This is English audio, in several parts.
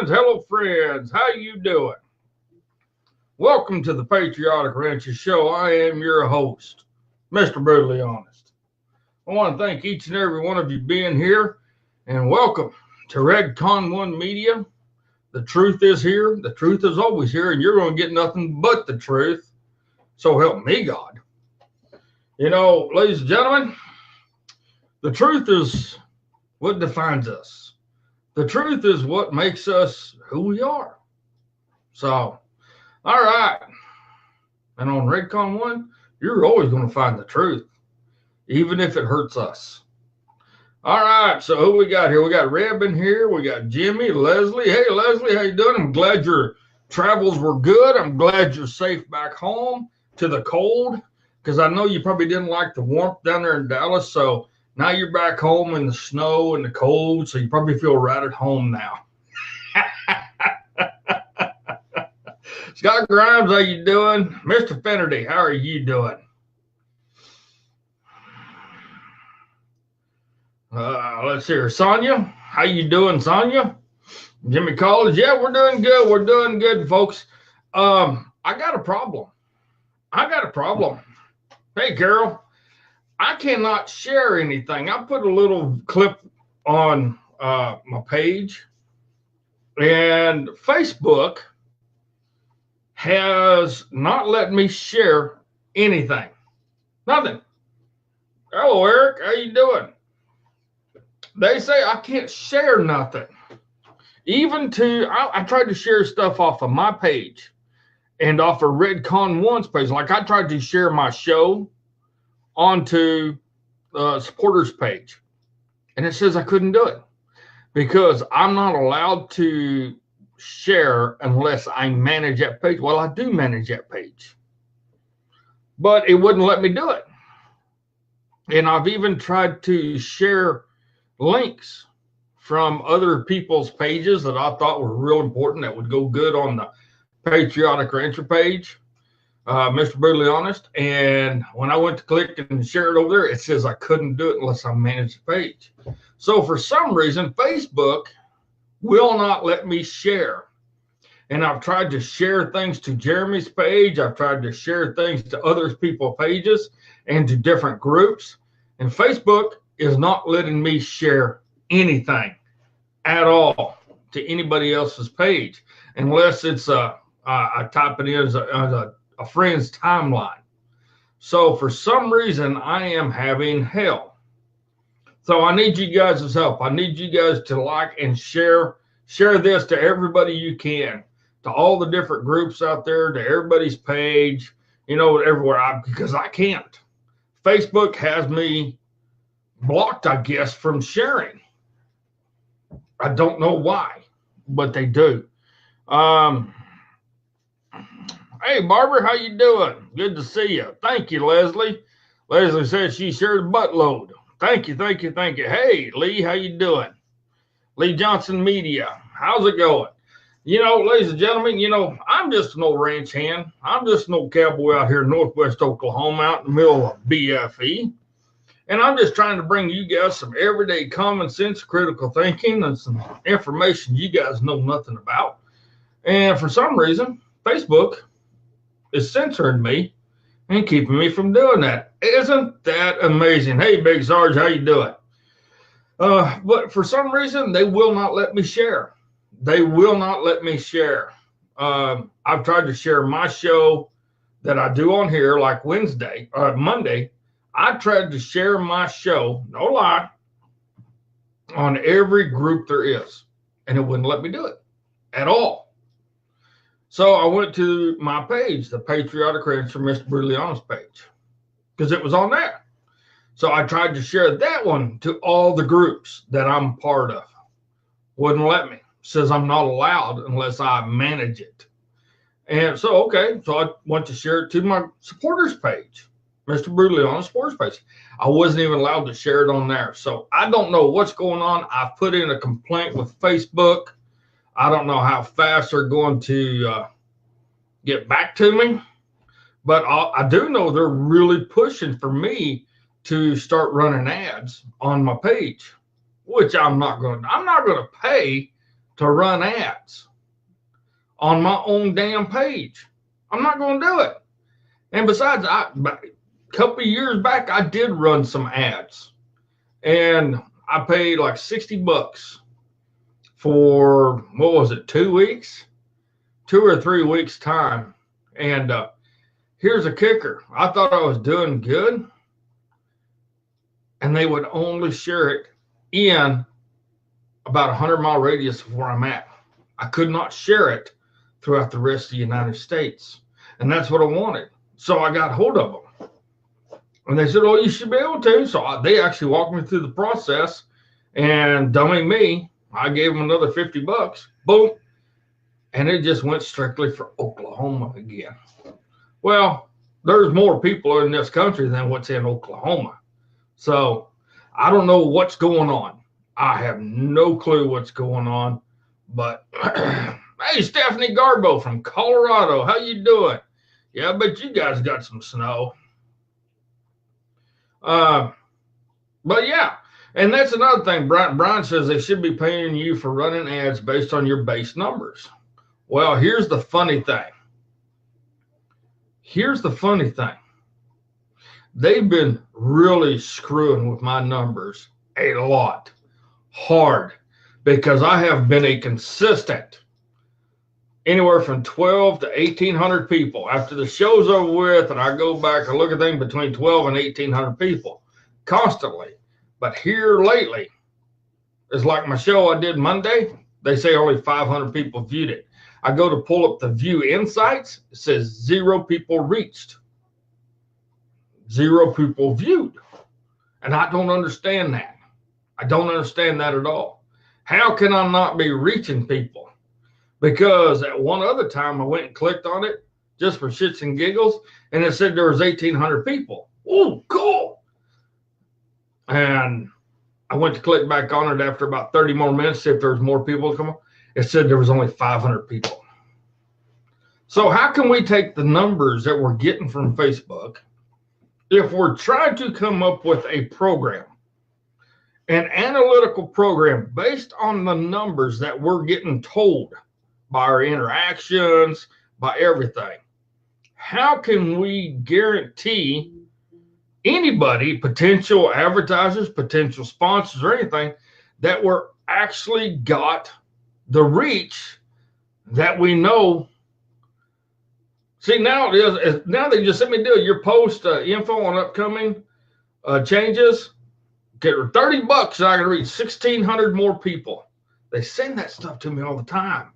Hello friends, how you doing? Welcome to the Patriotic Rancher Show. I am your host, Mr. Brutally Honest. I want to thank each and every one of you being here, and welcome to Redcon One Media. The truth is here, the truth is always here, and you're going to get nothing but the truth. So help me God. You know, ladies and gentlemen, the truth is what defines us. The truth is what makes us who we are. So, all right. And on Redcon One, you're always going to find the truth, even if it hurts us. All right. So who we got here? We got Reb in here. We got Jimmy, Leslie. Hey, Leslie, how you doing? I'm glad your travels were good. I'm glad you're safe back home to the cold, because I know you probably didn't like the warmth down there in Dallas. So now you're back home in the snow and the cold, so you probably feel right at home now. Scott Grimes, how you doing? Mr. Finnerty, how are you doing? Let's hear. Sonia, how you doing, Sonia? Jimmy Collins, yeah, we're doing good. We're doing good, folks. I got a problem. Hey, Carol. I cannot share anything. I put a little clip on my page, and Facebook has not let me share anything. Nothing. Hello, Eric. How you doing? They say I can't share nothing. Even I tried to share stuff off of my page and off of Redcon One's page. Like I tried to share my show onto the supporters page, and it says I couldn't do it because I'm not allowed to share unless I manage that page. Well, I do manage that page, but it wouldn't let me do it. And I've even tried to share links from other people's pages that I thought were real important that would go good on the Patriotic Rancher page, Mr. Brutally Honest. And when I went to click and share it over there, it says I couldn't do it unless I managed the page. So for some reason, Facebook will not let me share. And I've tried to share things to Jeremy's page. I've tried to share things to other people's pages and to different groups. And Facebook is not letting me share anything at all to anybody else's page unless it's I type it in as a friend's timeline. So for some reason, I am having hell. So I need you guys' help. I need you guys to like and share this to everybody you can, to all the different groups out there, to everybody's page, you know, everywhere, because I can't. Facebook has me blocked, I guess, from sharing. I don't know why, but they do. Hey, Barbara, how you doing? Good to see you. Thank you, Leslie. Leslie says she shared a buttload. Thank you. Hey, Lee, how you doing? Lee Johnson Media, how's it going? You know, ladies and gentlemen, you know, I'm just an old ranch hand. I'm just an old cowboy out here in northwest Oklahoma, out in the middle of BFE. And I'm just trying to bring you guys some everyday common sense, critical thinking, and some information you guys know nothing about. And for some reason, Facebook is censoring me and keeping me from doing that. Isn't that amazing? Hey, Big Sarge, how you doing? But for some reason, they will not let me share. They will not let me share. I've tried to share my show that I do on here, like Monday. I tried to share my show, no lie, on every group there is, and it wouldn't let me do it at all. So I went to my page, the Patriotic Credits for Mr. Brutally Honest page, because it was on there. So I tried to share that one to all the groups that I'm part of. Wouldn't let me. Says I'm not allowed unless I manage it. And so, okay, so I went to share it to my supporters page, Mr. Brutally Honest supporters page. I wasn't even allowed to share it on there. So I don't know what's going on. I put in a complaint with Facebook. I don't know how fast they're going to get back to me, but I do know they're really pushing for me to start running ads on my page, which I'm not going to pay to run ads on my own damn page. I'm not going to do it. And besides, a couple of years back, I did run some ads, and I paid like $60 for, what was it, 2 weeks? 2 or 3 weeks time. And here's a kicker. I thought I was doing good, and they would only share it in about 100-mile radius of where I'm at. I could not share it throughout the rest of the United States, and that's what I wanted. So I got hold of them, and they said, oh, you should be able to. So they actually walked me through the process, and dummy me, I gave them another $50. Boom. And it just went strictly for Oklahoma again. Well, there's more people in this country than what's in Oklahoma. So I don't know what's going on. I have no clue what's going on. But hey, Stephanie Garbo from Colorado, how you doing? Yeah, I bet you guys got some snow. But yeah, and that's another thing. Brian says they should be paying you for running ads based on your base numbers. Well, here's the funny thing. They've been really screwing with my numbers a lot, hard, because I have been a consistent anywhere from 12 to 1,800 people. After the show's over with and I go back and look at things, between 12 and 1,800 people constantly. But here lately, it's like my show I did Monday, they say only 500 people viewed it. I go to pull up the view insights. It says 0 people reached. 0 people viewed. And I don't understand that. I don't understand that at all. How can I not be reaching people? Because at one other time I went and clicked on it just for shits and giggles, and it said there was 1,800 people. Oh, cool. And I went to click back on it after about 30 more minutes, see if there was more people to come on. It said there was only 500 people. So how can we take the numbers that we're getting from Facebook if we're trying to come up with a program, an analytical program based on the numbers that we're getting told by our interactions, by everything? How can we guarantee anybody, potential advertisers, potential sponsors, or anything, that we're actually got the reach that we know? See, now they just sent me your post info on upcoming changes. Get $30 and I can reach 1,600 more people. They send that stuff to me all the time.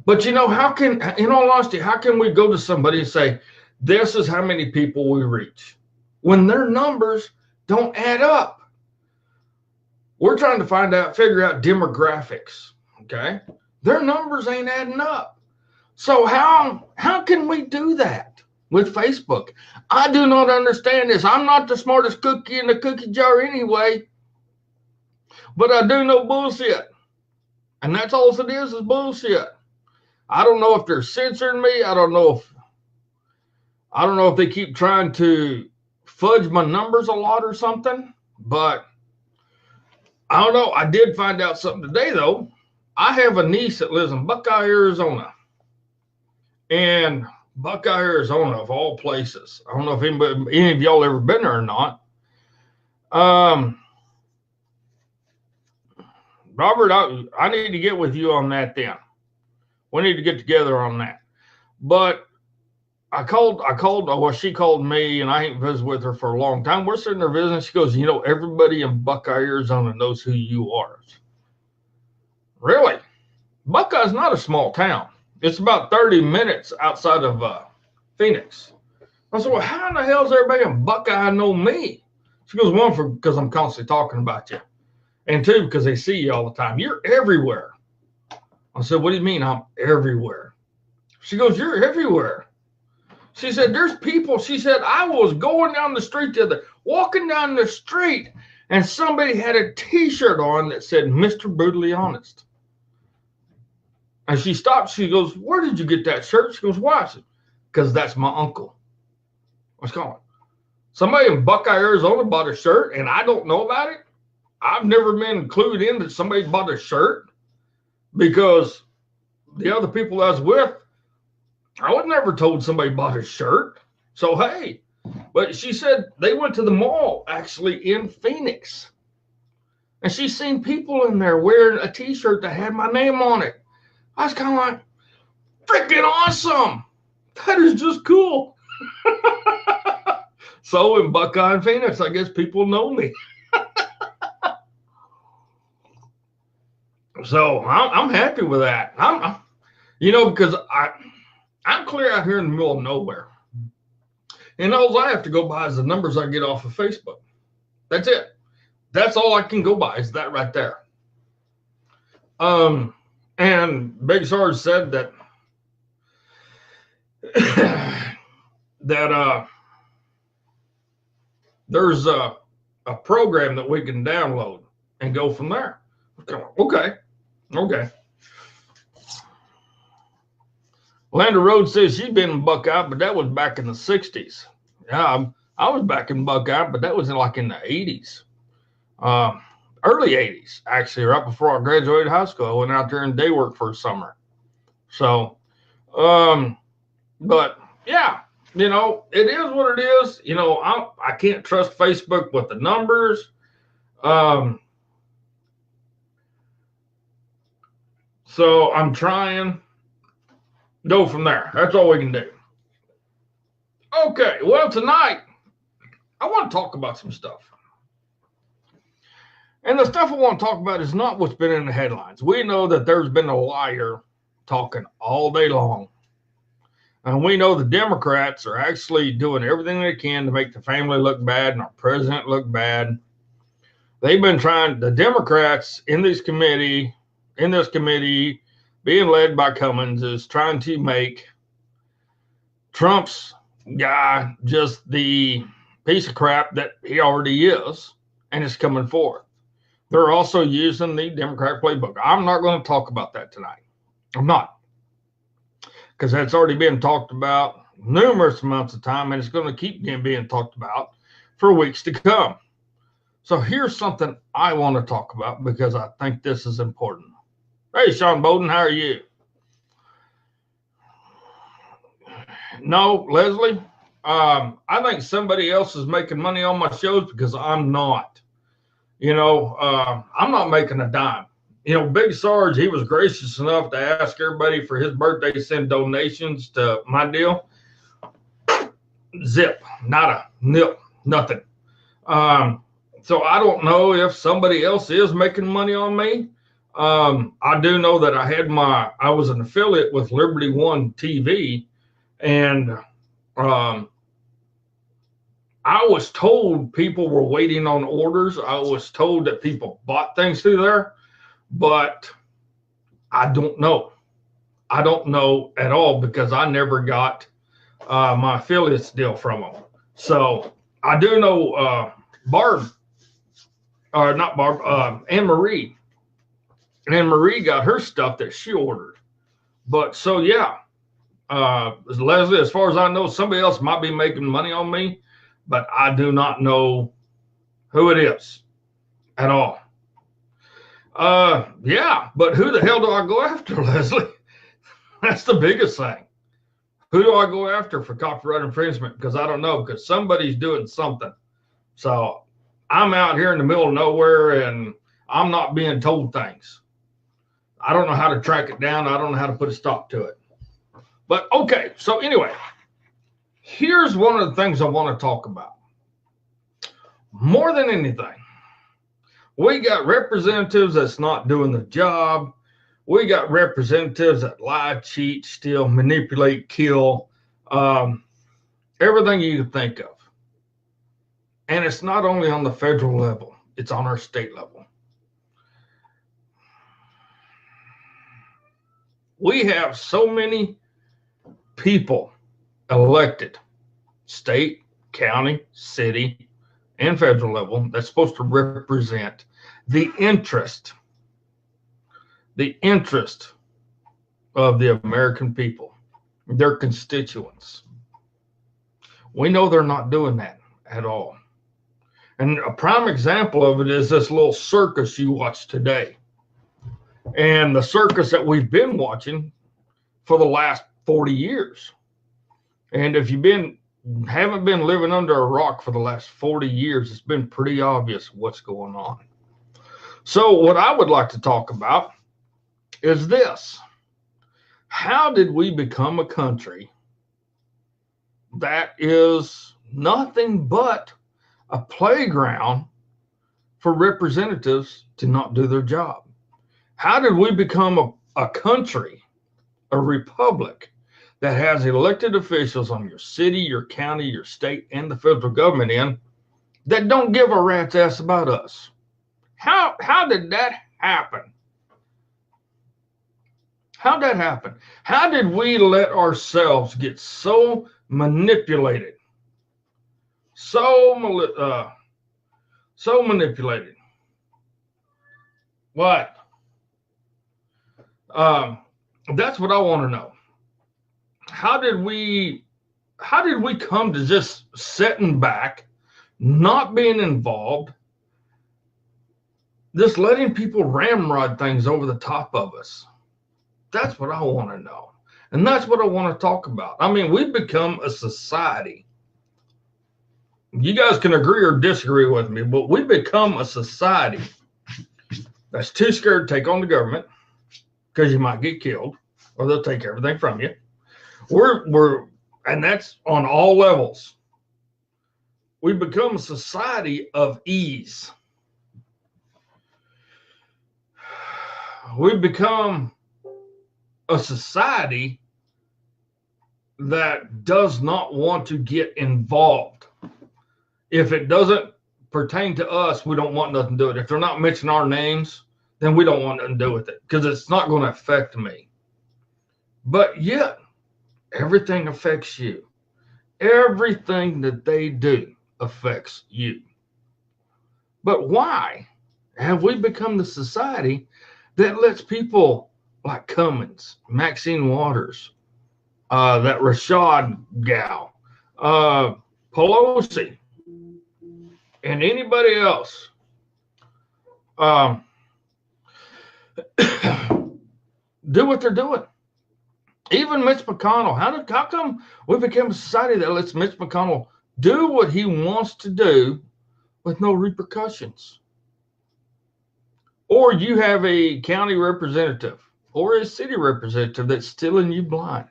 But in all honesty, how can we go to somebody and say, this is how many people we reach, when their numbers don't add up? We're trying to figure out demographics, okay? Their numbers ain't adding up. So how can we do that with Facebook? I do not understand this. I'm not the smartest cookie in the cookie jar anyway, but I do know bullshit. And that's all it is bullshit. I don't know if they're censoring me. I don't know if they keep trying to fudge my numbers a lot or something, but I don't know. I did find out something today, though. I have a niece that lives in Buckeye, Arizona. And Buckeye, Arizona, of all places. I don't know if any of y'all ever been there or not. Robert, I need to get with you on that then. We need to get together on that. But she called me, and I ain't visited with her for a long time. We're sitting there visiting. She goes, everybody in Buckeye, Arizona knows who you are. Really? Buckeye's not a small town. It's about 30 minutes outside of Phoenix. I said, well, how in the hell does everybody in Buckeye know me? She goes, one, because I'm constantly talking about you. And two, because they see you all the time. You're everywhere. I said, what do you mean I'm everywhere? She goes, you're everywhere. She said, there's people. She said, I was going down the street walking down the street, and somebody had a T-shirt on that said, Mr. Brutally Honest. And she stopped. She goes, where did you get that shirt? She goes, why? I said, because that's my uncle. What's going on? Somebody in Buckeye, Arizona bought a shirt, and I don't know about it. I've never been included in that somebody bought a shirt, because the other people I was with, I was never told somebody bought a shirt. So, hey, but she said they went to the mall actually in Phoenix, and she's seen people in there wearing a T-shirt that had my name on it. I was kind of like, freaking awesome. That is just cool. So in Buckeye and Phoenix, I guess people know me. So I'm happy with that. Because I'm clear out here in the middle of nowhere. And all I have to go by is the numbers I get off of Facebook. That's it. That's all I can go by is that right there. And Big Sarge said that there's a program that we can download and go from there. Okay. Landa Rhodes says she's been in Buckeye, but that was back in the 60s. Yeah, I was back in Buckeye, but that was in the 80s. Early 80s, actually, right before I graduated high school. I went out there and day work for a summer. So, but yeah, it is what it is. I can't trust Facebook with the numbers. So I'm trying. Go from there. That's all we can do. Okay, well, tonight I want to talk about some stuff. And the stuff I want to talk about is not what's been in the headlines. We know that there's been a liar talking all day long. And we know the Democrats are actually doing everything they can to make the family look bad and our president look bad. They've been trying, the Democrats in this committee, being led by Cummins, is trying to make Trump's guy just the piece of crap that he already is, and it's coming forth. They're also using the Democrat playbook. I'm not going to talk about that tonight. I'm not. Because that's already been talked about numerous amounts of time, and it's going to keep being talked about for weeks to come. So here's something I want to talk about because I think this is important. Hey, Sean Bowden, how are you? No, Leslie, I think somebody else is making money on my shows because I'm not. I'm not making a dime. Big Sarge, he was gracious enough to ask everybody for his birthday to send donations to my deal. Zip, nada, nil, nothing. So I don't know if somebody else is making money on me. I do know that I was an affiliate with Liberty One TV, and I was told people were waiting on orders. I was told that people bought things through there, but I don't know. I don't know at all because I never got my affiliates deal from them. So I do know Anne Marie. Anne Marie got her stuff that she ordered. But so, yeah, Leslie, as far as I know, somebody else might be making money on me, but I do not know who it is at all. Yeah, but who the hell do I go after, Leslie? That's the biggest thing. Who do I go after for copyright infringement? Because I don't know, because somebody's doing something. So I'm out here in the middle of nowhere and I'm not being told things. I don't know how to track it down. I don't know how to put a stop to it. But okay, so anyway, here's one of the things I want to talk about. More than anything, we got representatives that's not doing the job. We got representatives that lie, cheat, steal, manipulate, kill, everything you can think of. And it's not only on the federal level, it's on our state level. We have so many people elected, state, county, city, and federal level, that's supposed to represent the interest of the American people, their constituents. We know they're not doing that at all. And a prime example of it is this little circus you watch today. And the circus that we've been watching for the last 40 years. And if you haven't been living under a rock for the last 40 years, it's been pretty obvious what's going on. So what I would like to talk about is this. How did we become a country that is nothing but a playground for representatives to not do their job? How did we become a country, a republic, that has elected officials on your city, your county, your state, and the federal government in that don't give a rat's ass about us? How did that happen? How'd that happen? How did we let ourselves get so manipulated? So manipulated. What? That's what I want to know. How did we come to just sitting back, not being involved, just letting people ramrod things over the top of us? That's what I want to know. And that's what I want to talk about. I mean, we've become a society. You guys can agree or disagree with me, but we've become a society that's too scared to take on the government because you might get killed or they'll take everything from you. And that's on all levels. We've become a society of ease. We've become a society that does not want to get involved. If it doesn't pertain to us, we don't want nothing to do with it. If they're not mentioning our names, then we don't want nothing to do with it because it's not going to affect me. But yet, everything affects you. Everything that they do affects you. But why have we become the society that lets people like Cummins, Maxine Waters, that Rashad gal, Pelosi, and anybody else do what they're doing? Even Mitch McConnell. How come we became a society that lets Mitch McConnell do what he wants to do with no repercussions? Or you have a county representative or a city representative that's stealing you blind.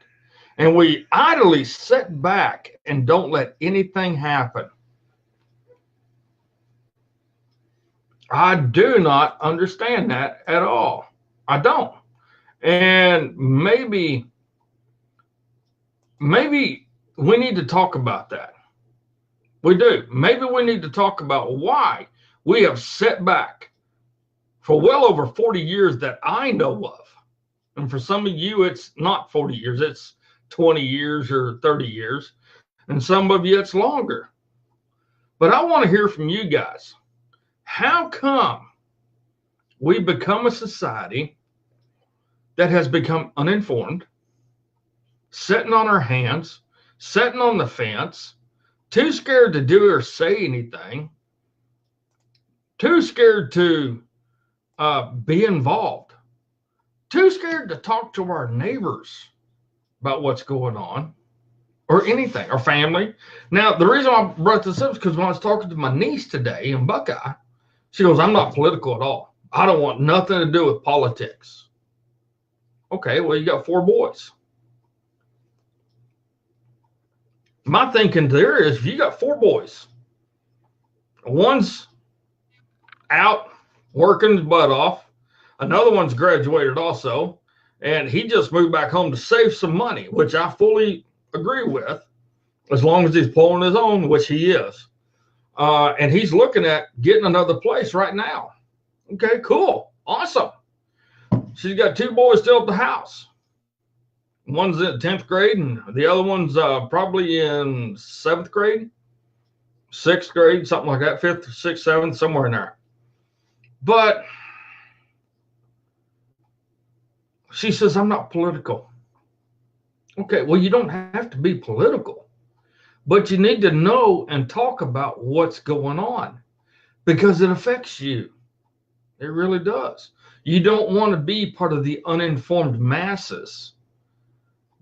And we idly sit back and don't let anything happen. I do not understand that at all. I don't. And maybe we need to talk about that. We do. Maybe we need to talk about why we have set back for well over 40 years that I know of. And for some of you, it's not 40 years. It's 20 years or 30 years. And some of you, it's longer. But I want to hear from you guys. How come we become a society that has become uninformed, sitting on our hands, sitting on the fence, too scared to do or say anything, too scared to be involved, too scared to talk to our neighbors about what's going on? or anything, or family. Now, the reason I brought this up is because when I was talking to my niece today in Buckeye, she goes, I'm not political at all. I don't want nothing to do with politics. Okay, well, you got 4 boys. My thinking there is, if you got 4 boys, one's out working his butt off, another one's graduated also, and he just moved back home to save some money, which I fully agree with, as long as he's pulling his own, which he is. And he's looking at getting another place right now. Okay, cool. Awesome. She's got 2 boys still at the house. One's in 10th grade, and the other one's probably in 7th grade, 6th grade, something like that, 5th, 6th, 7th, somewhere in there. But she says, I'm not political. Okay, well, you don't have to be political, but you need to know and talk about what's going on because it affects you. It really does. You don't want to be part of the uninformed masses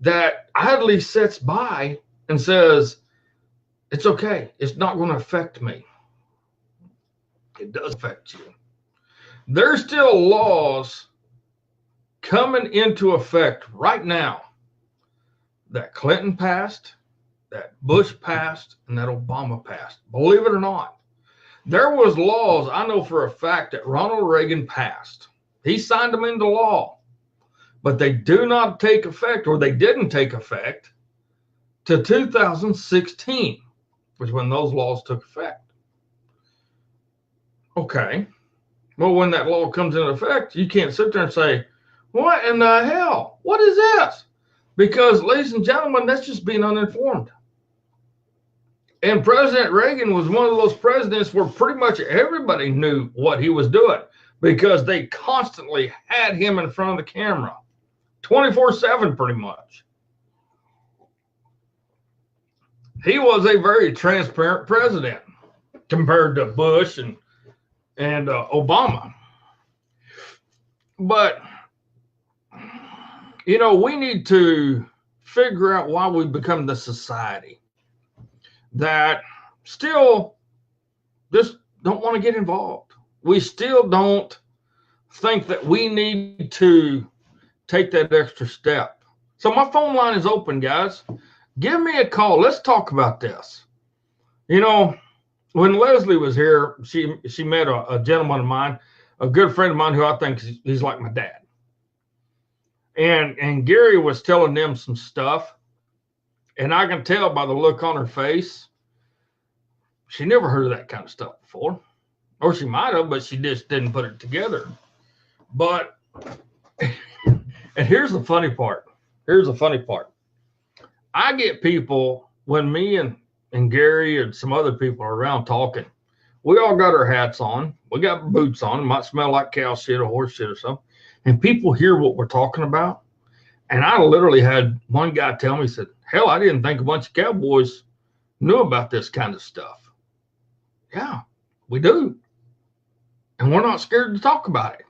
that idly sits by and says, it's okay. It's not going to affect me. It does affect you. There's still laws coming into effect right now that Clinton passed, that Bush passed, and that Obama passed. Believe it or not, there was laws I know for a fact that Ronald Reagan passed. He signed them into law, but they do not take effect, or they didn't take effect to 2016, which is when those laws took effect. Okay. Well, when that law comes into effect, you can't sit there and say, what in the hell? What is this? Because, ladies and gentlemen, that's just being uninformed. And President Reagan was one of those presidents where pretty much everybody knew what he was doing because they constantly had him in front of the camera 24/7 pretty much. He was a very transparent president compared to Bush and Obama. But, you know, we need to figure out why we become the society that still just don't want to get involved. We still don't think that we need to take that extra step. So my phone line is open, guys. Give me a call. Let's talk about this. You know, when Leslie was here, she met a gentleman of mine, a good friend of mine who I think he's like my dad. And Gary was telling them some stuff, and I can tell by the look on her face, she never heard of that kind of stuff before. Or she might have, but she just didn't put it together. But, and here's the funny part. Here's the funny part. I get people, when me and Gary and some other people are around talking, we all got our hats on. We got boots on. It might smell like cow shit or horse shit or something. And people hear what we're talking about. And I literally had one guy tell me, he said, hell, I didn't think a bunch of cowboys knew about this kind of stuff. Yeah, we do. And we're not scared to talk about it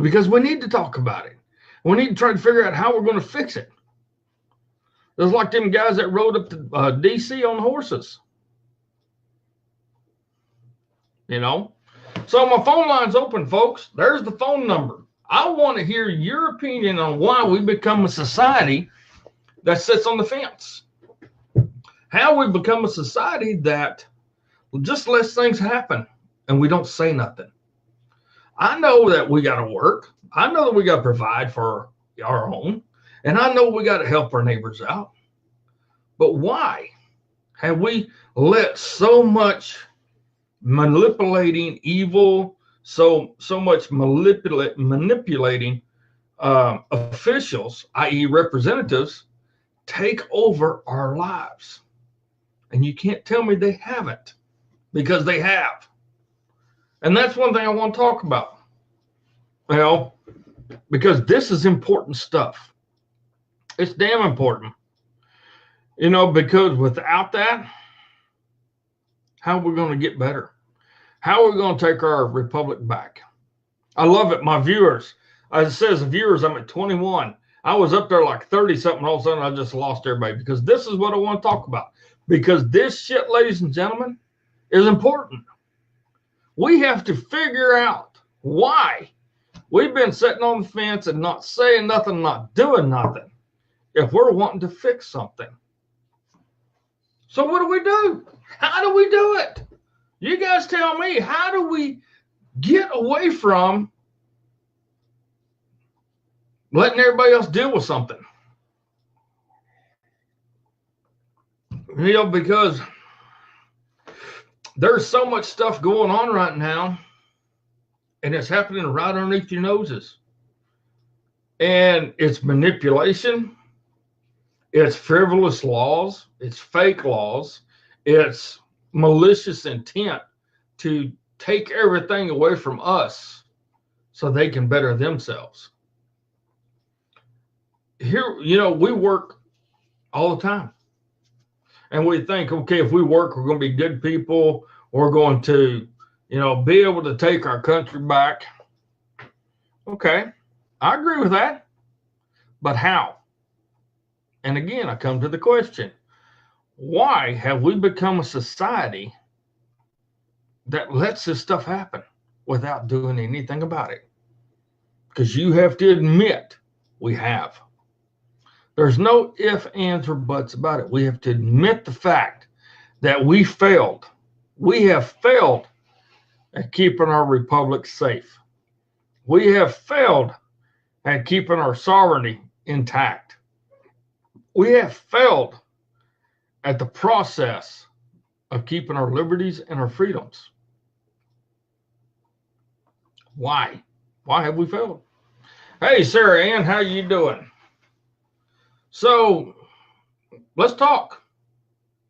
because we need to talk about it. We need to try to figure out how we're going to fix it. It's like them guys that rode up to D.C. on horses. You know? So my phone line's open, folks. There's the phone number. I want to hear your opinion on why we become a society that sits on the fence. How we become a society that just lets things happen and we don't say nothing. I know that we got to work. I know that we got to provide for our own. And I know we got to help our neighbors out. But why have we let so much manipulating evil, so much manipulating officials, i.e. representatives, take over our lives? And you can't tell me they haven't, because they have. And that's one thing I want to talk about. You know, because this is important stuff. It's damn important. You know, because without that, how are we going to get better? How are we going to take our republic back? I love it. My viewers, it says viewers, I'm at 21. I was up there like 30 something. All of a sudden, I just lost everybody because this is what I want to talk about. Because this shit, ladies and gentlemen, is important. We have to figure out why we've been sitting on the fence and not saying nothing, not doing nothing, if we're wanting to fix something. So what do? How do we do it? You guys tell me, how do we get away from letting everybody else deal with something? You know, because there's so much stuff going on right now, and it's happening right underneath your noses. And it's manipulation, it's frivolous laws, it's fake laws, it's malicious intent to take everything away from us so they can better themselves. Here, you know, we work all the time. And we think, okay, if we work, we're going to be good people. We're going to, you know, be able to take our country back. Okay, I agree with that. But how? And again, I come to the question, why have we become a society that lets this stuff happen without doing anything about it? Because you have to admit we have. There's no ifs, ands, or buts about it. We have to admit the fact that we failed. We have failed at keeping our republic safe. We have failed at keeping our sovereignty intact. We have failed at the process of keeping our liberties and our freedoms. Why? Why have we failed? Hey, Sarah Ann, how you doing? So let's talk.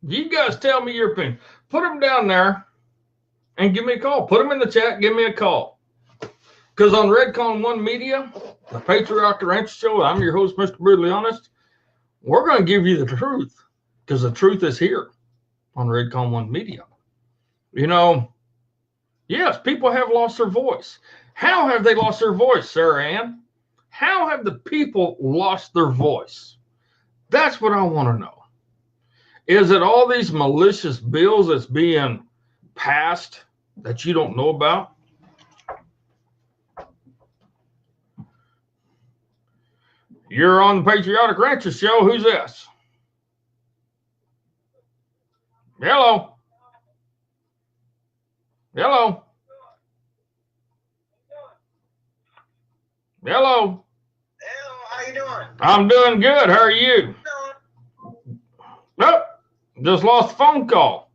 You guys tell me your opinion. Put them down there and give me a call. Put them in the chat. Give me a call. Because on Redcon One Media, the Patriotic Rancher Show, I'm your host, Mr. Brutally Honest. We're going to give you the truth because the truth is here on Redcon One Media. You know, yes, people have lost their voice. How have they lost their voice, Sarah Ann? How have the people lost their voice? That's what I want to know. Is it all these malicious bills that's being passed that you don't know about? You're on the Patriotic Rancher Show. Who's this? Hello. Hello. Hello. Hello, how you doing? I'm doing good. How are you? Nope. Just lost a phone call.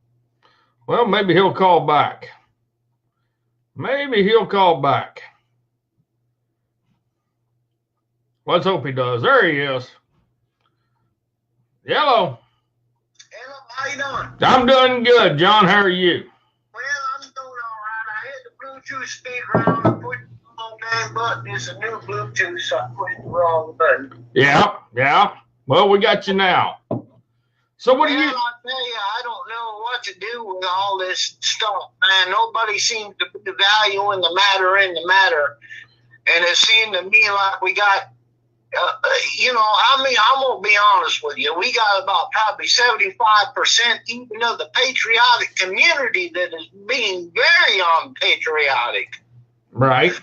Well, maybe he'll call back. Maybe he'll call back. Let's hope he does. There he is. Hello. Hello, how you doing? I'm doing good, John. How are you? Well, I'm doing all right. I hit the Bluetooth speaker on. I pushed the wrong damn button. It's a new Bluetooth, so I pushed the wrong button. Yeah. Well, we got you now. So what do you... I tell you, I don't know what to do with all this stuff, man. Nobody seems to be valuing the matter. And it seemed to me like we got, you know, I mean, I'm going to be honest with you. We got about probably 75% even of the patriotic community that is being very unpatriotic. Right.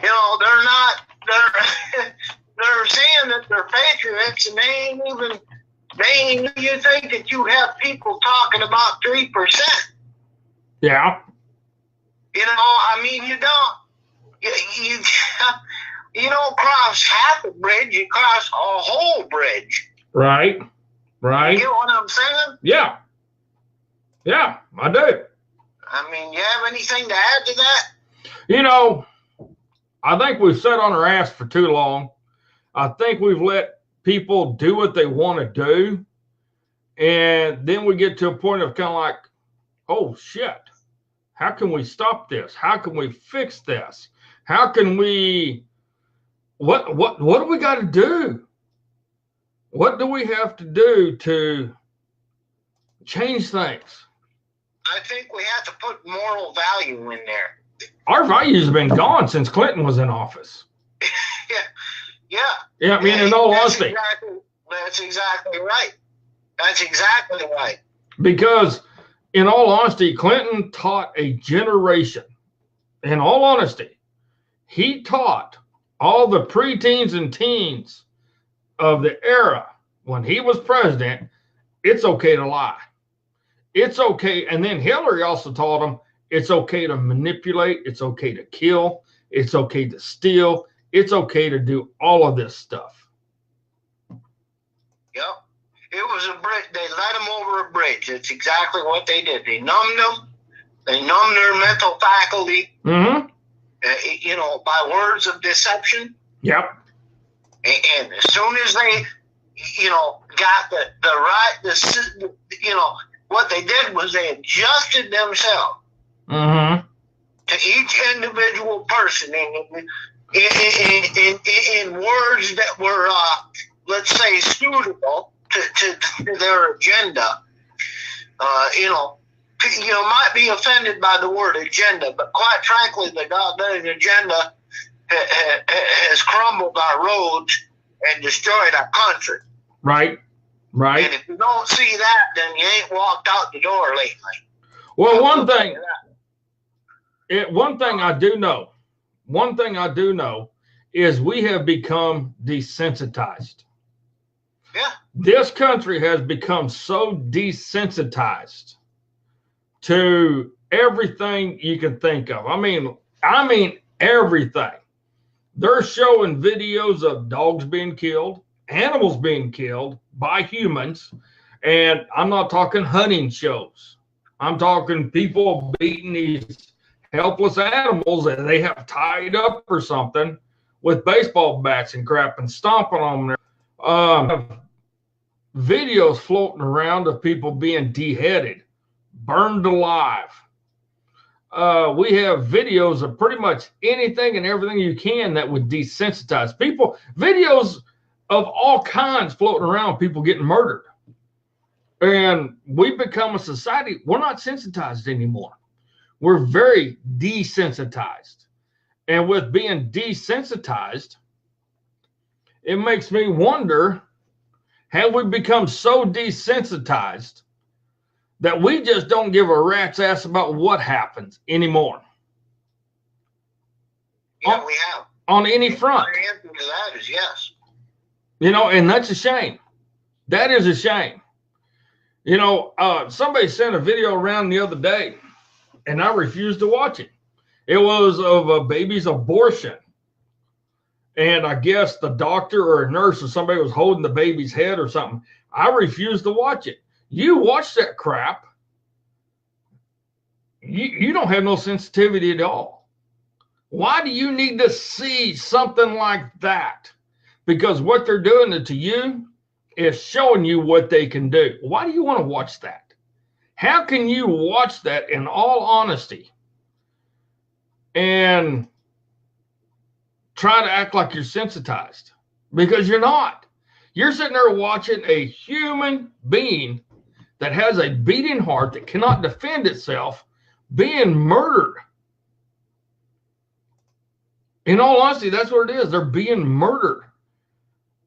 You know, they're saying that they're patriots, and you think that you have people talking about 3%. Yeah. You know, I mean, you don't. You don't cross half a bridge, you cross a whole bridge. Right. You get what I'm saying? Yeah, I do. I mean, you have anything to add to that? You know, I think we've sat on our ass for too long. I think we've let people do what they want to do. And then we get to a point of kind of like, oh, shit. How can we stop this? How can we fix this? How can we... What do we got to do? What do we have to do to change things? I think we have to put moral value in there. Our values have been gone since Clinton was in office. Yeah. Yeah. Yeah, I mean, in all honesty. That's exactly right. That's exactly right. Because in all honesty, Clinton taught a generation. In all honesty, he taught all the preteens and teens of the era when he was president, it's okay to lie. It's okay. And then Hillary also taught them it's okay to manipulate. It's okay to kill. It's okay to steal. It's okay to do all of this stuff. Yep. It was a bridge. They led them over a bridge. It's exactly what they did. They numbed them. They numbed their mental faculty. Mm-hmm. By words of deception. Yep. And as soon as they, got what they did was they adjusted themselves mm-hmm. to each individual person in words that were, let's say, suitable to their agenda. Might be offended by the word agenda, but quite frankly, the goddamn agenda has crumbled our roads and destroyed our country. Right. And if you don't see that, then you ain't walked out the door lately. Well, one thing I do know is we have become desensitized. Yeah. This country has become so desensitized to everything you can think of. I mean everything. They're showing videos of dogs being killed, animals being killed by humans, and I'm not talking hunting shows. I'm talking people beating these helpless animals that they have tied up or something with baseball bats and crap and stomping on them. Videos floating around of people being beheaded, burned alive. We have videos of pretty much anything and everything you can that would desensitize people. Videos of all kinds floating around, people getting murdered. And we've become a society, we're not sensitized anymore. We're very desensitized. And with being desensitized, it makes me wonder, have we become so desensitized that we just don't give a rat's ass about what happens anymore? Yeah, we have. On any front. The answer to that is yes. And that's a shame. That is a shame. Somebody sent a video around the other day, and I refused to watch it. It was of a baby's abortion. And I guess the doctor or a nurse or somebody was holding the baby's head or something. I refused to watch it. You watch that crap, you don't have no sensitivity at all. Why do you need to see something like that? Because what they're doing to you is showing you what they can do. Why do you want to watch that? How can you watch that in all honesty and try to act like you're sensitized? Because you're not. You're sitting there watching a human being that has a beating heart that cannot defend itself being murdered. In all honesty, that's what it is. They're being murdered.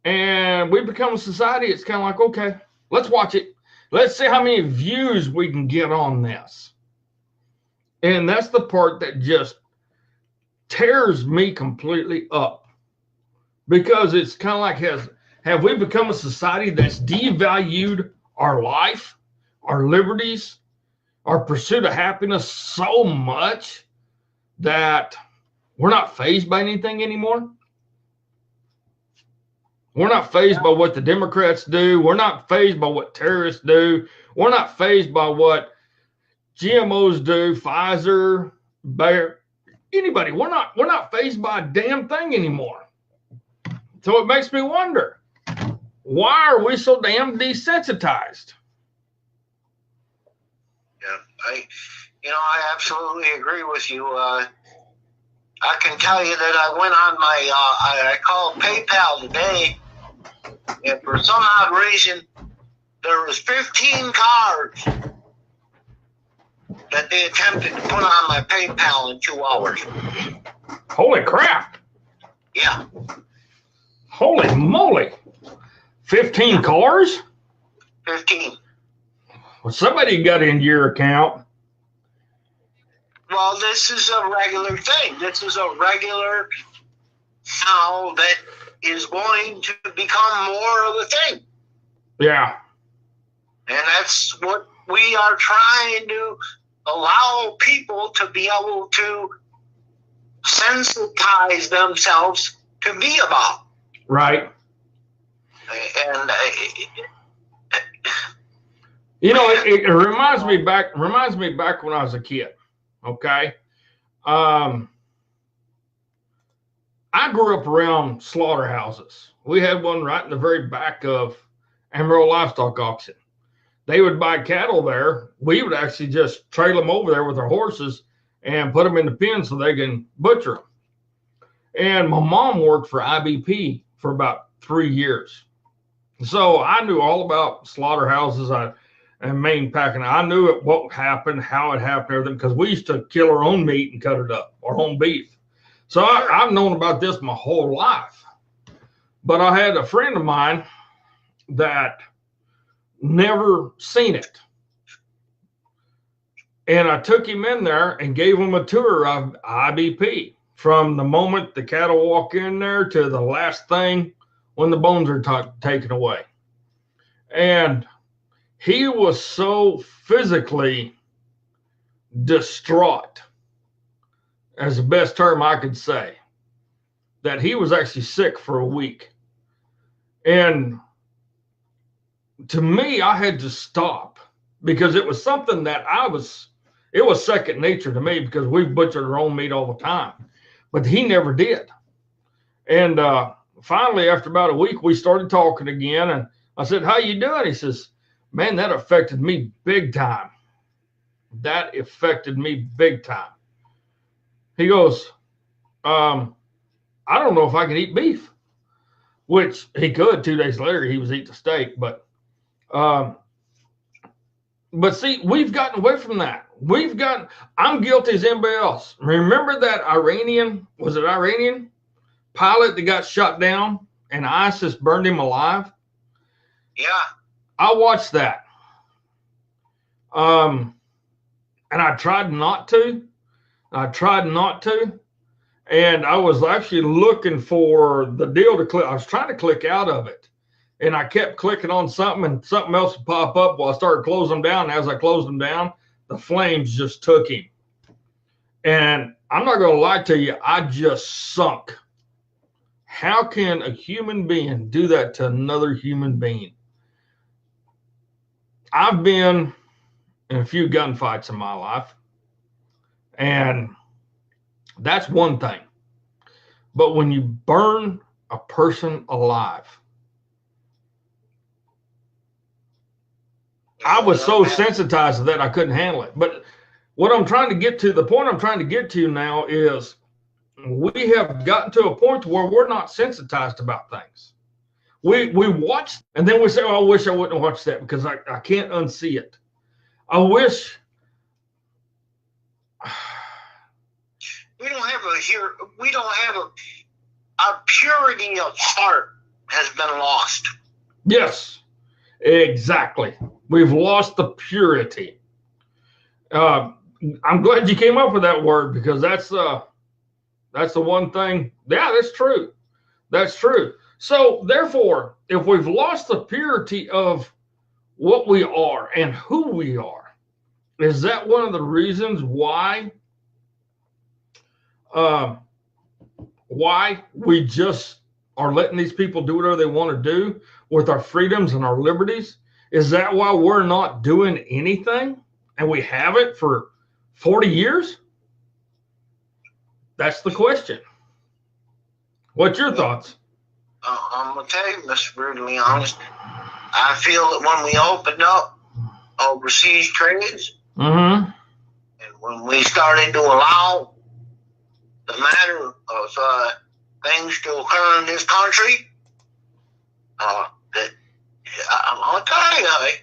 And we become a society, it's kind of like, okay, let's watch it. Let's see how many views we can get on this. And that's the part that just tears me completely up. Because it's kind of like, have we become a society that's devalued our life, our liberties, our pursuit of happiness so much that we're not fazed by anything anymore? We're not fazed by what the Democrats do. We're not fazed by what terrorists do. We're not fazed by what GMOs do, Pfizer, Bayer, anybody. We're not fazed by a damn thing anymore. So it makes me wonder, why are we so damn desensitized? Yeah, I absolutely agree with you. I can tell you that I went on my, I called PayPal today, and for some odd reason, there was 15 cards that they attempted to put on my PayPal in 2 hours. Holy crap. Yeah. Holy moly. 15 cars? 15. Well, somebody got into your account. Well, this is a regular thing. This is a regular now that is going to become more of a thing. Yeah. And that's what we are trying to allow people to be able to sensitize themselves to be about. Right. And you know, it reminds me back when I was a kid. Okay. I grew up around slaughterhouses. We had one right in the very back of Amarillo Livestock Auction. They would buy cattle there. We would actually just trail them over there with our horses and put them in the pen so they can butcher them. And my mom worked for IBP for about 3 years. So I knew all about slaughterhouses and main packing. I knew what happened, how it happened, everything, because we used to kill our own meat and cut it up, our own beef. So I've known about this my whole life. But I had a friend of mine that never seen it. And I took him in there and gave him a tour of IBP from the moment the cattle walk in there to the last thing when the bones are taken away. And he was so physically distraught, as the best term I could say, that he was actually sick for a week. And to me, I had to stop because it was something that it was second nature to me because we butchered our own meat all the time, but he never did. And finally, after about a week, we started talking again. And I said, "How you doing?" He says, "Man, that affected me big time. That affected me big time." He goes, "I don't know if I can eat beef," which he could. 2 days later, he was eating a steak. But see, we've gotten away from that. I'm guilty as anybody else. Remember that Iranian pilot that got shot down and ISIS burned him alive? yeah. I watched that. And I tried not to. And I was actually looking for the deal to click. I was trying to click out of it. And I kept clicking on something and something else would pop up while I started closing them down. And as I closed them down, the flames just took him. And I'm not going to lie to you, I just sunk. How can a human being do that to another human being? I've been in a few gunfights in my life, and that's one thing. But when you burn a person alive, I was so sensitized to that I couldn't handle it. But what I'm trying to get to, the point I'm trying to get to now is we have gotten to a point where we're not sensitized about things. We watch and then we say, "Oh, I wish I wouldn't have watched that because I can't unsee it. I wish." We don't have our purity of heart has been lost. Yes, exactly. We've lost the purity. I'm glad you came up with that word because that's the one thing. Yeah, that's true. That's true. So therefore, if we've lost the purity of what we are and who we are, is that one of the reasons why we just are letting these people do whatever they want to do with our freedoms and our liberties? Is that why we're not doing anything and we haven't for 40 years? That's the question. What's your thoughts? I'm going to tell you, Mr. Brutally Honest, I feel that when we opened up overseas trades, and when we started to allow the matter of things to occur in this country, that I'm going to tell you, I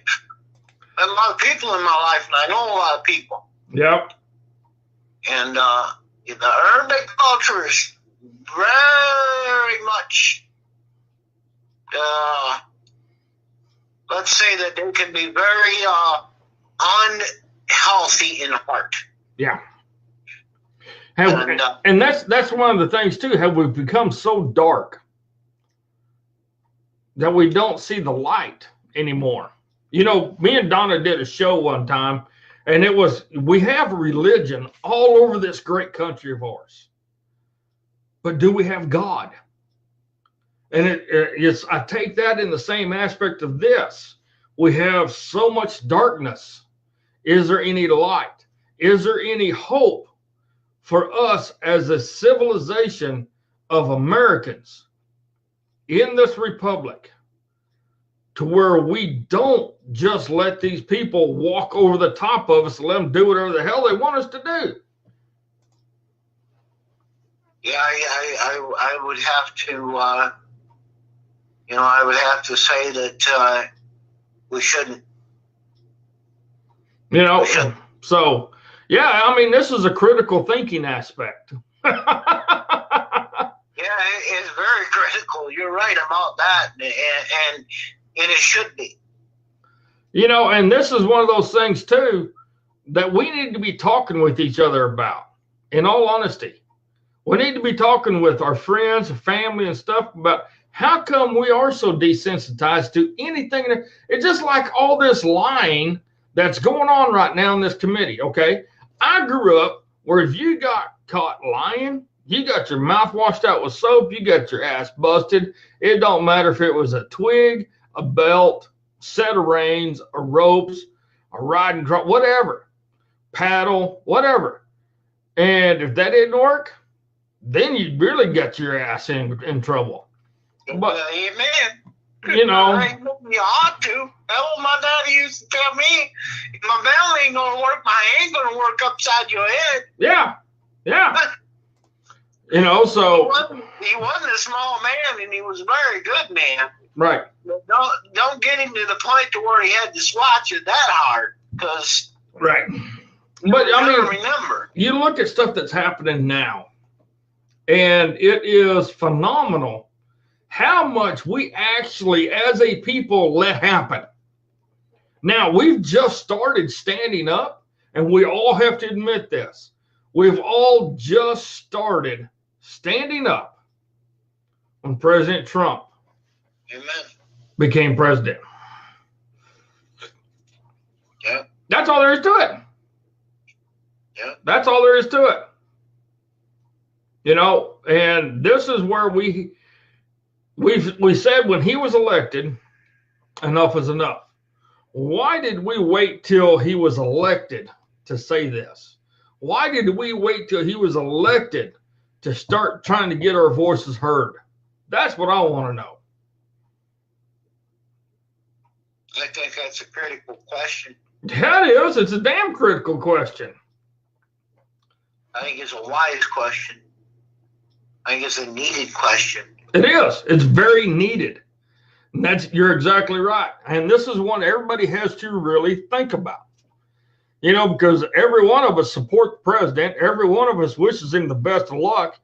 have a lot of people in my life, and I know a lot of people. Yep. And the urban culture is very much let's say that they can be very unhealthy in heart. Yeah. And that's one of the things too. Have we become so dark that we don't see the light anymore? You know, me and Donna did a show one time, and it was, we have religion all over this great country of ours, but do we have God? And it's, I take that in the same aspect of this. We have so much darkness. Is there any light? Is there any hope for us as a civilization of Americans in this republic, to where we don't just let these people walk over the top of us and let them do whatever the hell they want us to do? Yeah, I would have to, I would have to say that we shouldn't. You know, so, yeah, I mean, this is a critical thinking aspect. Yeah, it's very critical. You're right about that, and it should be. You know, and this is one of those things too that we need to be talking with each other about. In all honesty, we need to be talking with our friends, family, and stuff about how come we are so desensitized to anything. It's just like all this lying that's going on right now in this committee. Okay, I grew up where if you got caught lying, you got your mouth washed out with soap, you got your ass busted. It don't matter if it was a twig, a belt, set of reins, a ropes, a riding truck, whatever, paddle, whatever. And if that didn't work, then you really got your ass in trouble. But amen. You know, you ought to. That's what my daddy used to tell me. If my bell ain't gonna work, my ain't gonna work upside your head. Yeah, yeah. You know, so he wasn't a small man, and he was a very good man. Right. But don't get him to the point to where he had to swat you that hard, because right. But I mean, remember, you look at stuff that's happening now, and it is phenomenal how much we actually, as a people, let happen. Now, we've just started standing up, and we all have to admit this. We've all just started standing up when President Trump became president. Yeah. That's all there is to it. Yeah. That's all there is to it. You know, and this is where we said when he was elected, enough is enough. Why did we wait till he was elected to say this? Why did we wait till he was elected to start trying to get our voices heard? That's what I want to know. I think that's a critical question. Yeah, it is. It's a damn critical question. I think it's a wise question. I think it's a needed question. It is. It's very needed. And you're exactly right. And this is one everybody has to really think about. You know, because every one of us support the president. Every one of us wishes him the best of luck.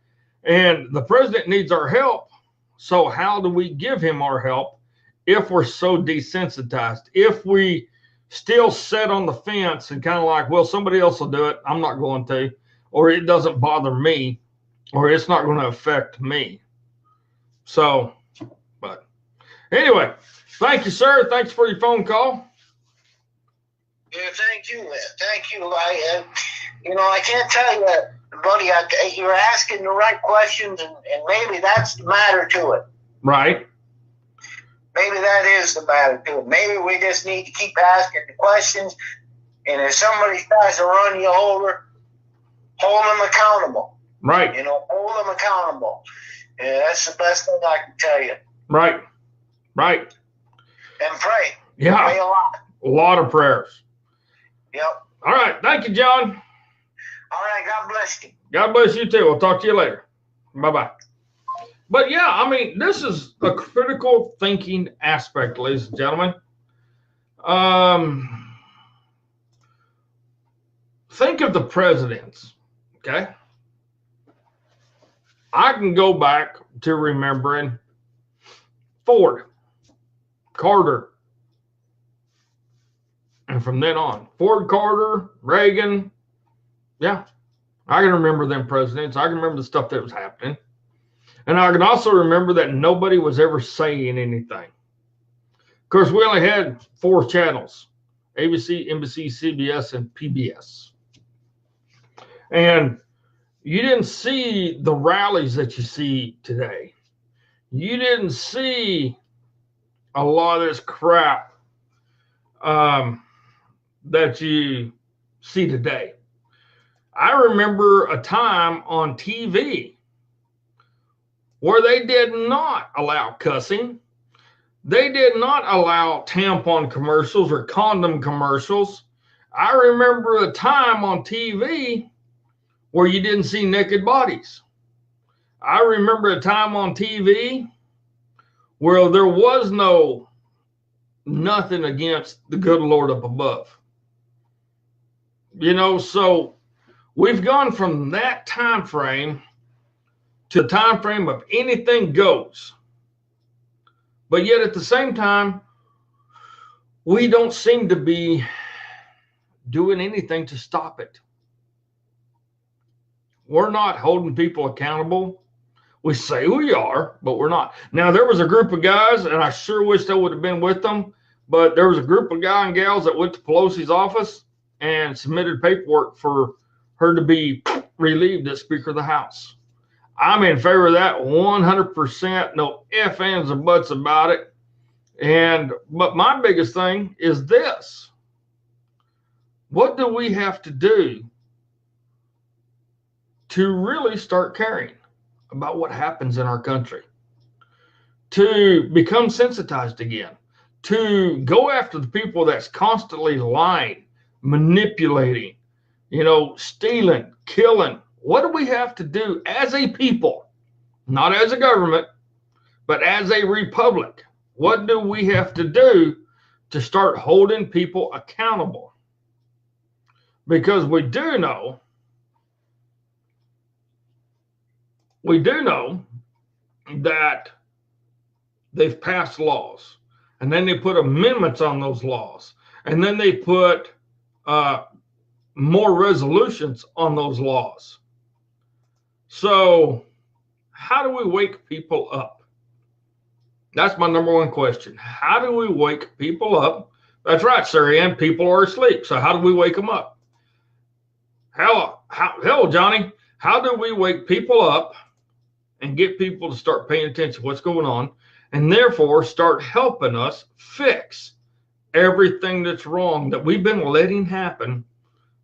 And the president needs our help. So how do we give him our help if we're so desensitized? If we still sit on the fence and kind of like, well, somebody else will do it, I'm not going to. Or it doesn't bother me. Or it's not going to affect me. So, but anyway, thank you, sir. Thanks for your phone call. Yeah, thank you. Thank you. I can't tell you, buddy, you're asking the right questions, and maybe that's the matter to it. Right. Maybe that is the matter to it. Maybe we just need to keep asking the questions, and if somebody tries to run you over, hold them accountable. Right. Hold them accountable. Yeah, that's the best thing I can tell you. Right. Right. And pray. Yeah. Pray a lot. A lot of prayers. Yep. All right. Thank you, John. All right. God bless you. God bless you too. We'll talk to you later. Bye-bye. But yeah, I mean, this is a critical thinking aspect, ladies and gentlemen. Think of the presidents, okay? I can go back to remembering Ford. Carter. And from then on, Ford, Carter, Reagan. Yeah, I can remember them presidents. I can remember the stuff that was happening. And I can also remember that nobody was ever saying anything. Of course, we only had 4 channels: ABC, NBC, CBS, and PBS. And you didn't see the rallies that you see today. You didn't see a lot of this crap that you see today. I remember a time on TV where they did not allow cussing. They did not allow tampon commercials or condom commercials. I remember a time on TV where you didn't see naked bodies. I remember a time on TV where there was nothing against the good Lord up above. You know, so we've gone from that time frame to the time frame of anything goes. But yet at the same time, we don't seem to be doing anything to stop it. We're not holding people accountable. We say we are, but we're not. Now, there was a group of guys, and I sure wish I would have been with them, but there was a group of guys and gals that went to Pelosi's office and submitted paperwork for her to be relieved as Speaker of the House. I'm in favor of that 100%. No ifs, ands, or buts about it. But my biggest thing is this. What do we have to do to really start caring about what happens in our country? To become sensitized again. To go after the people that's constantly lying, manipulating, stealing, killing. What do we have to do as a people, not as a government, but as a republic? What do we have to do to start holding people accountable? Because we do know that they've passed laws, and then they put amendments on those laws, and then they put more resolutions on those laws. So how do we wake people up? That's my number one question. How do we wake people up? That's right, Sarianne, people are asleep. So how do we wake them up? Hell, Johnny, how do we wake people up and get people to start paying attention to what's going on, and therefore start helping us fix everything that's wrong that we've been letting happen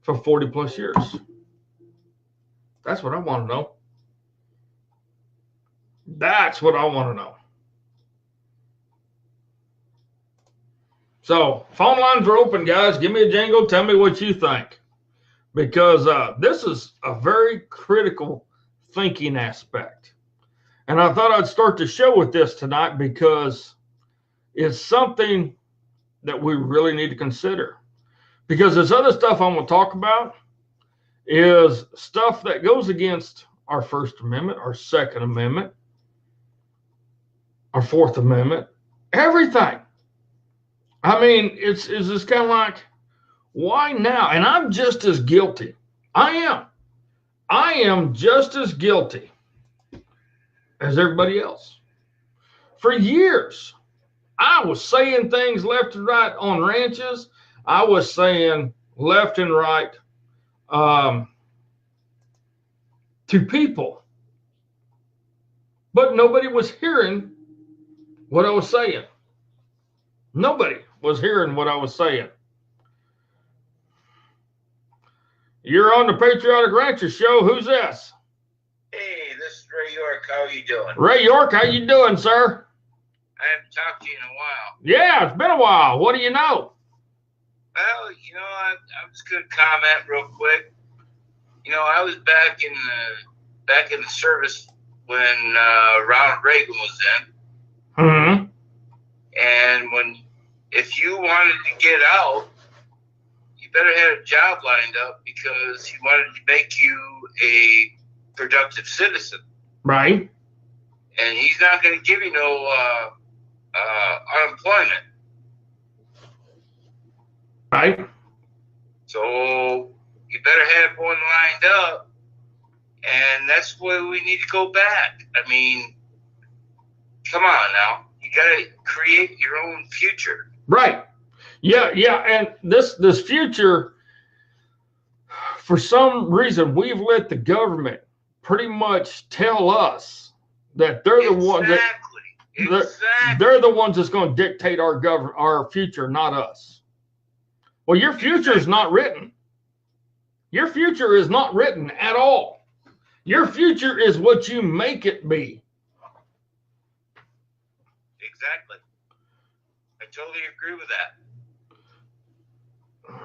for 40 plus years? That's what I want to know. That's what I want to know. So phone lines are open, guys. Give me a jingle. Tell me what you think. Because this is a very critical thinking aspect. And I thought I'd start the show with this tonight because it's something that we really need to consider. Because this other stuff I'm going to talk about is stuff that goes against our First Amendment, our Second Amendment, our Fourth Amendment, everything. I mean, it's just kind of like, why now? And I'm just as guilty. I am just as guilty as everybody else. For years, I was saying things left and right on ranches. I was saying left and right to people. But nobody was hearing what I was saying. Nobody was hearing what I was saying. You're on the Patriotic Rancher Show. Who's this? Hey, this is Ray York. How are you doing? Ray York, how you doing, sir? I haven't talked to you in a while. Yeah, it's been a while. What do you know? Well, I'm just going to comment real quick. I was back in the service when Ronald Reagan was in. Mm-hmm. And if you wanted to get out, you better have a job lined up because he wanted to make you a productive citizen. Right. And he's not going to give you no unemployment. Right. So you better have one lined up, and that's where we need to go back. I mean, come on now. You got to create your own future. Right. Yeah, and this future, for some reason, we've let the government pretty much tell us that they're the ones that they're the ones that's going to dictate our future, not us. Well, your future is not written. Your future is not written at all. Your future is what you make it be. Exactly. I totally agree with that.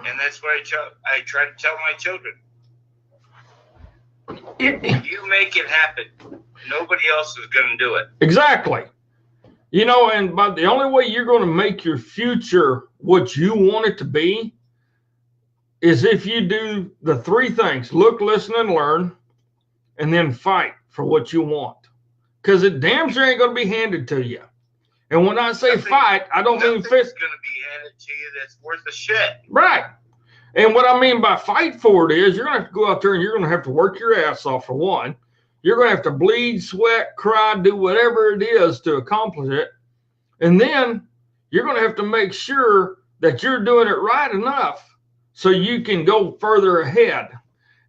And that's what I try to tell my children. You make it happen. Nobody else is going to do it. Exactly. You know, and but the only way you're going to make your future what you want it to be is if you do the three things: look, listen, and learn, and then fight for what you want. Because it damn sure ain't going to be handed to you. And when I say fight, I don't mean fist. It's going to be handed to you that's worth a shit. Right. And what I mean by fight for it is you're going to have to go out there and you're going to have to work your ass off, for one. You're going to have to bleed, sweat, cry, do whatever it is to accomplish it. And then you're going to have to make sure that you're doing it right enough so you can go further ahead.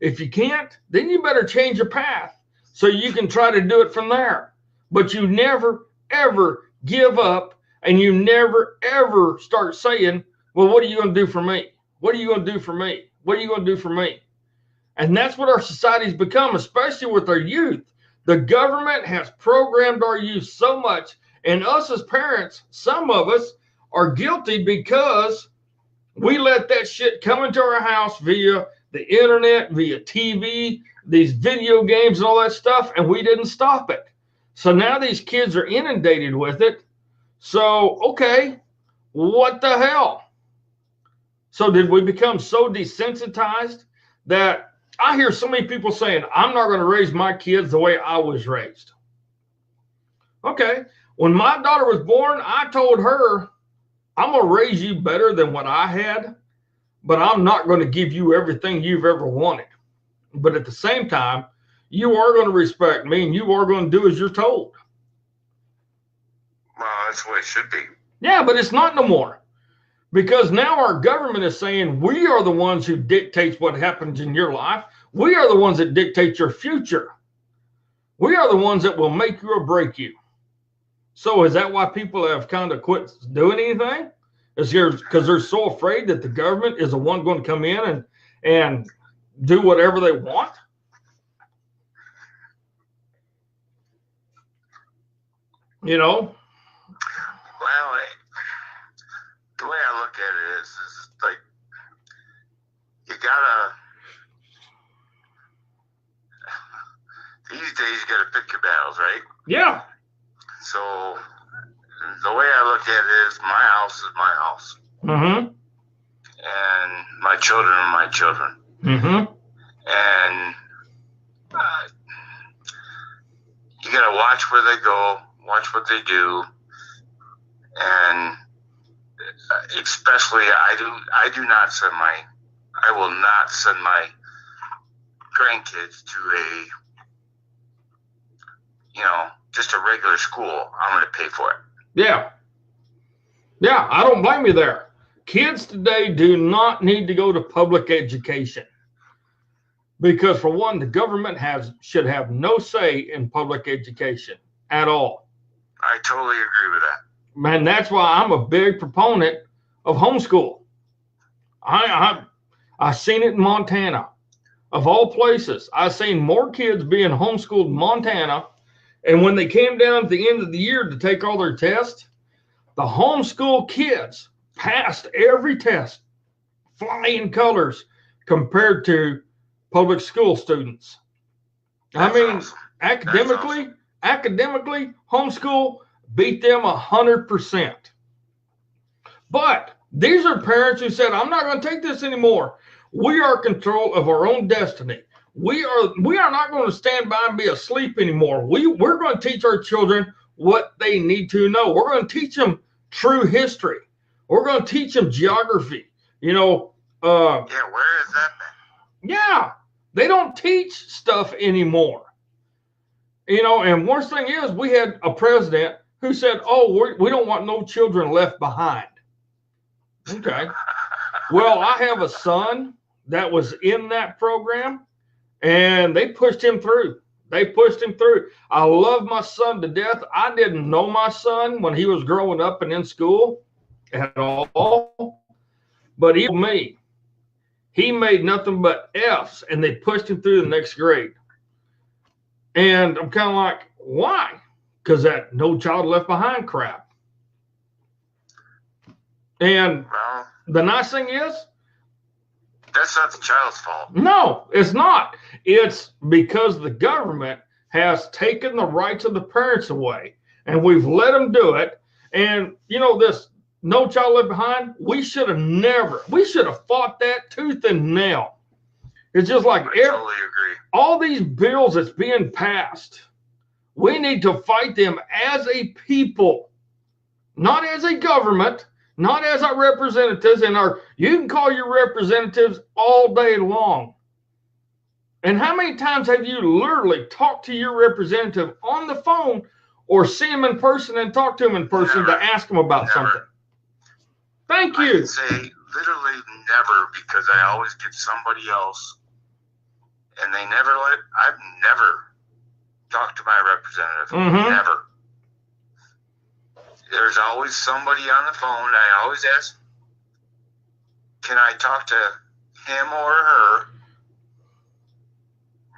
If you can't, then you better change your path so you can try to do it from there. But you never, ever give up, and you never, ever start saying, well, what are you going to do for me? What are you going to do for me? What are you going to do for me? And that's what our society's become, especially with our youth. The government has programmed our youth so much, and us as parents, some of us are guilty because we let that shit come into our house via the internet, via TV, these video games and all that stuff, and we didn't stop it. So now these kids are inundated with it. So, okay, what the hell? So did we become so desensitized that I hear so many people saying, I'm not going to raise my kids the way I was raised. Okay, when my daughter was born, I told her, I'm going to raise you better than what I had, but I'm not going to give you everything you've ever wanted. But at the same time, you are going to respect me and you are going to do as you're told. Well, that's the way it should be. Yeah, but it's not no more. Because now our government is saying we are the ones who dictates what happens in your life. We are the ones that dictate your future. We are the ones that will make you or break you. So is that why people have kind of quit doing anything? Is here because they're so afraid that the government is the one going to come in and do whatever they want? You know? Well, the way I look at it is like you gotta. These days you gotta pick your battles, right? Yeah. So the way I look at it is my house is my house. Mm-hmm. And my children are my children. Mm-hmm. And you gotta watch where they go, watch what they do, and especially I will not send my grandkids to just a regular school. I'm going to pay for it. Yeah. Yeah, I don't blame you there. Kids today do not need to go to public education. Because for one, the government should have no say in public education at all. I totally agree with that. Man, that's why I'm a big proponent of homeschool. I've seen it in Montana. Of all places, I've seen more kids being homeschooled in Montana. And when they came down at the end of the year to take all their tests, the homeschool kids passed every test, flying colors, compared to public school students. That's awesome. Academically, homeschool beat them 100%. But these are parents who said, I'm not going to take this anymore. We are in control of our own destiny. We are not going to stand by and be asleep anymore. We're going to teach our children what they need to know. We're going to teach them true history. We're going to teach them geography. You know, Yeah, where is that been? yeah, they don't teach stuff anymore. You know, and worst thing is, we had a president who said, "Oh, we don't want no children left behind." Okay. Well, I have a son that was in that program, and they pushed him through. They pushed him through. I love my son to death. I didn't know my son when he was growing up and in school at all, but he told me he made nothing but F's, and they pushed him through the next grade. And I'm kind of like, why? Because that no child left behind crap. And Well, the nice thing is, that's not the child's fault. no, it's not. It's because the government has taken the rights of the parents away, and we've let them do it. And, you know, this no child left behind, we should have fought that tooth and nail. It's just like I totally agree. all these bills that's being passed, we need to fight them as a people, not as a government, not as our representatives. And you can call your representatives all day long. And how many times have you literally talked to your representative on the phone or see him in person and talk to him in person Never. to ask him about Never. something? Thank I you. can say literally never, because I always get somebody else, and I've never talked to my representative. Mhm. Never. There's always somebody on the phone. I always ask, can I talk to him or her?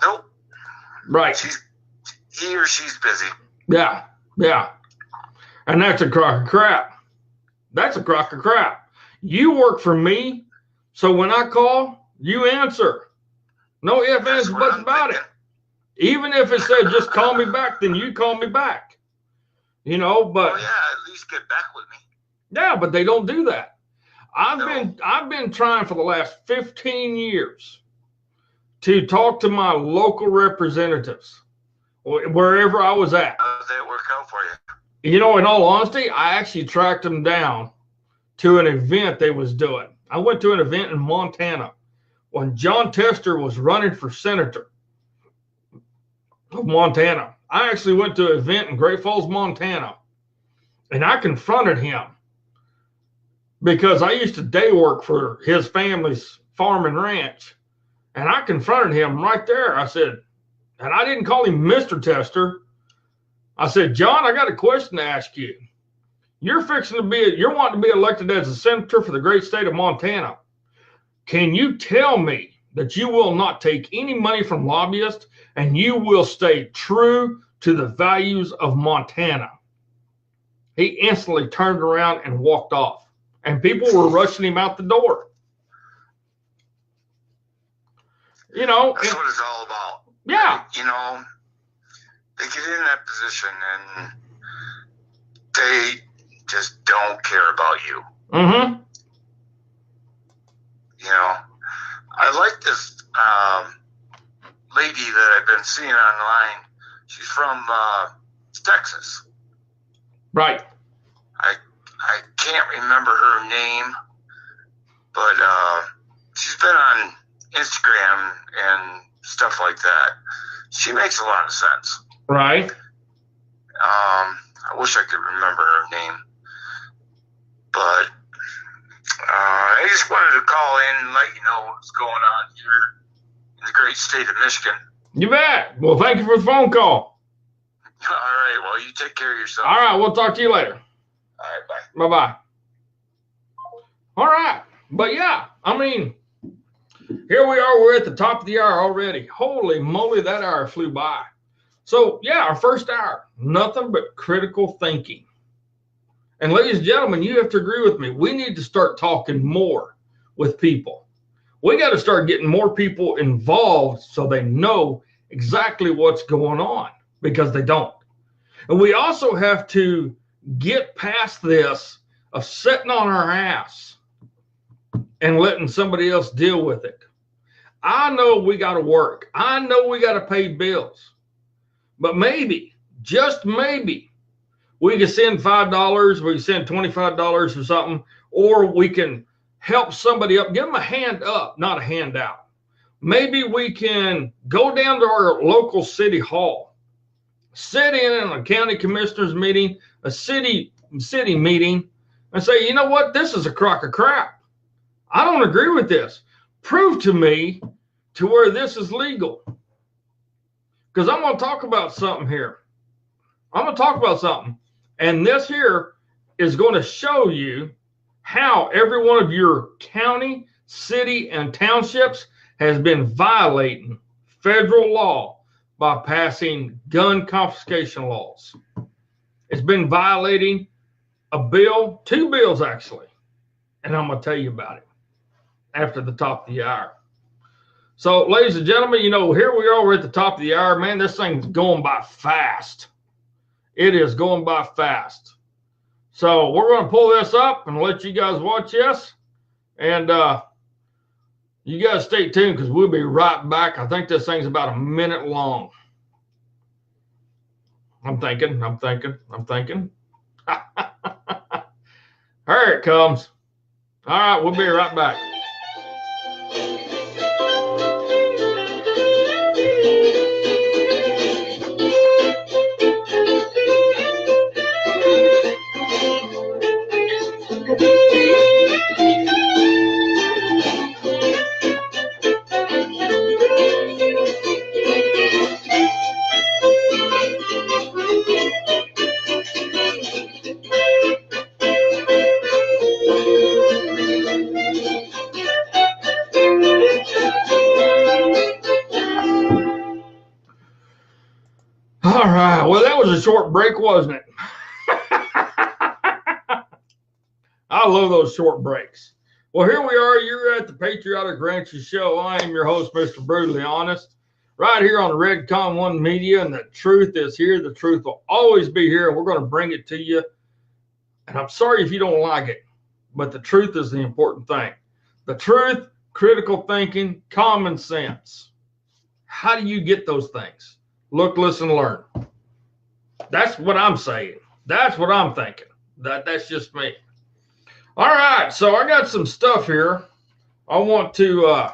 Nope. Right. He or she's busy. Yeah. Yeah. And that's a crock of crap. That's a crock of crap. You work for me, so when I call, you answer. No ifs, That's ands, what buts I'm about it. thinking. Even if it said just call me back, then you call me back. You know, but Oh yeah, at least get back with me. yeah, but they don't do that. No. I've been trying for the last 15 years to talk to my local representatives wherever I was at. How does that work out for you? You know, in all honesty, I actually tracked them down to an event they was doing. I went to an event in Montana when John Tester was running for senator of Montana. I actually went to an event in Great Falls, Montana, and I confronted him because I used to day work for his family's farm and ranch. And I confronted him right there. I said, and I didn't call him Mr. Tester. I said, John, I got a question to ask you. You're wanting to be elected as a senator for the great state of Montana. Can you tell me that you will not take any money from lobbyists and you will stay true to the values of Montana? He instantly turned around and walked off, and people were rushing him out the door. You know, That's what it's all about. Yeah. You know, they get in that position and they just don't care about you. Mm-hmm. You know, I like this lady that I've been seeing online. She's from Texas. Right. I can't remember her name, but she's been on Instagram and stuff like that. She makes a lot of sense. Right. I wish I could remember her name, but I just wanted to call in and let you know what's going on here in the great state of Michigan. You bet. Well, thank you for the phone call. All right. Well, you take care of yourself. All right. We'll talk to you later. All right. Bye. Bye-bye. All right. But yeah, I mean, here we are. We're at the top of the hour already. Holy moly, that hour flew by. So yeah, our first hour, nothing but critical thinking. And ladies and gentlemen, you have to agree with me. We need to start talking more with people. We got to start getting more people involved so they know exactly what's going on, because they don't. And we also have to get past this of sitting on our ass and letting somebody else deal with it. I know we got to work. I know we got to pay bills. But maybe, just maybe, we can send $5, we can send $25 or something, or we can help somebody up, give them a hand up, not a handout. Maybe we can go down to our local city hall, sit in a county commissioners meeting, a city meeting, and say, you know what, this is a crock of crap. I don't agree with this. Prove to me to where this is legal. Because I'm going to talk about something here. I'm going to talk about something. And this here is going to show you how every one of your county, city, and townships has been violating federal law by passing gun confiscation laws. It's been violating a bill, 2 bills actually. And I'm going to tell you about it after the top of the hour. So, ladies and gentlemen, you know, here we are. We're at the top of the hour. Man, this thing's going by fast. It is going by fast. So, we're going to pull this up and let you guys watch this. And you guys stay tuned because we'll be right back. I think this thing's about a minute long. I'm thinking. Here it comes. All right, we'll be right back. All right. Well, that was a short break, wasn't it? I love those short breaks. Well, here we are. You're at the Patriotic Rancher Show. I am your host, Mr. Brutally Honest, right here on Redcon One Media. And the truth is here. The truth will always be here. And we're going to bring it to you. And I'm sorry if you don't like it, but the truth is the important thing. The truth, critical thinking, common sense. How do you get those things? Look, listen, learn. That's what I'm saying. That's what I'm thinking. That's just me. All right, so I got some stuff here I want to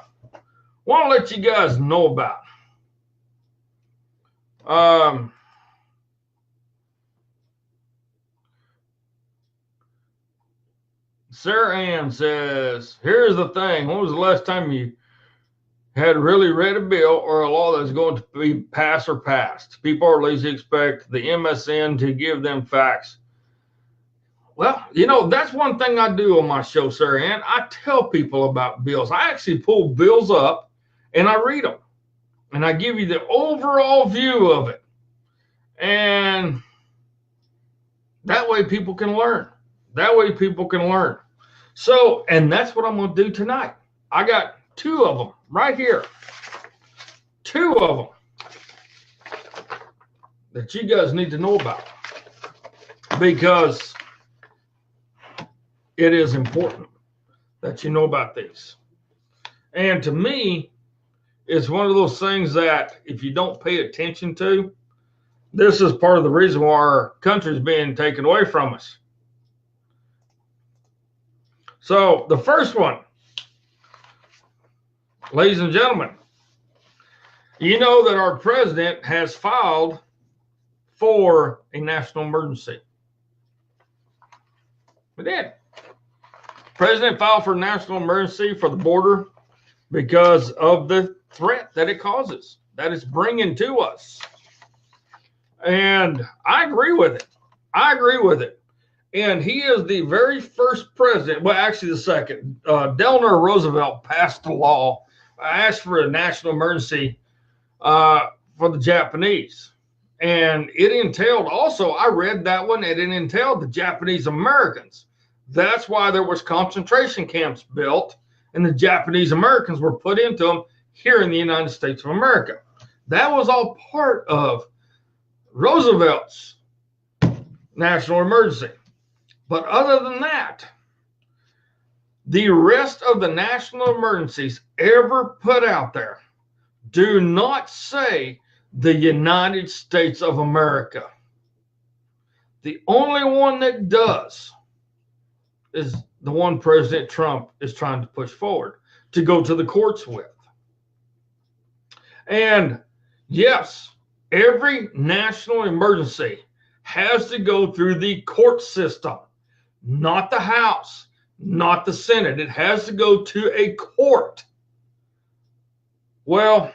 let you guys know about. Sarah Ann says, here's the thing. When was the last time you had really read a bill or a law that's going to be passed or passed? People are lazy, expect the MSN to give them facts. Well, you know, that's one thing I do on my show, Sarah Ann. I tell people about bills. I actually pull bills up and I read them. And I give you the overall view of it. And that way people can learn. So, and that's what I'm going to do tonight. I got 2 of them right here. 2 of them that you guys need to know about, because it is important that you know about these. And to me, it's one of those things that if you don't pay attention to, this is part of the reason why our country is being taken away from us. So the first one, ladies and gentlemen, you know that our president has filed for a national emergency. We did. President filed for a national emergency for the border because of the threat that it causes, that it's bringing to us. And I agree with it. And he is the very first president, well, actually the second. Delano Roosevelt passed a law, asked for a national emergency for the Japanese. And it entailed also, I read that one, and it entailed the Japanese Americans. That's why there was concentration camps built, and the Japanese Americans were put into them here in the United States of America. That was all part of Roosevelt's national emergency. But other than that, the rest of the national emergencies ever put out there do not say the United States of America. The only one that does is the one President Trump is trying to push forward to go to the courts with. And yes, every national emergency has to go through the court system, not the House, not the Senate. It has to go to a court. Well,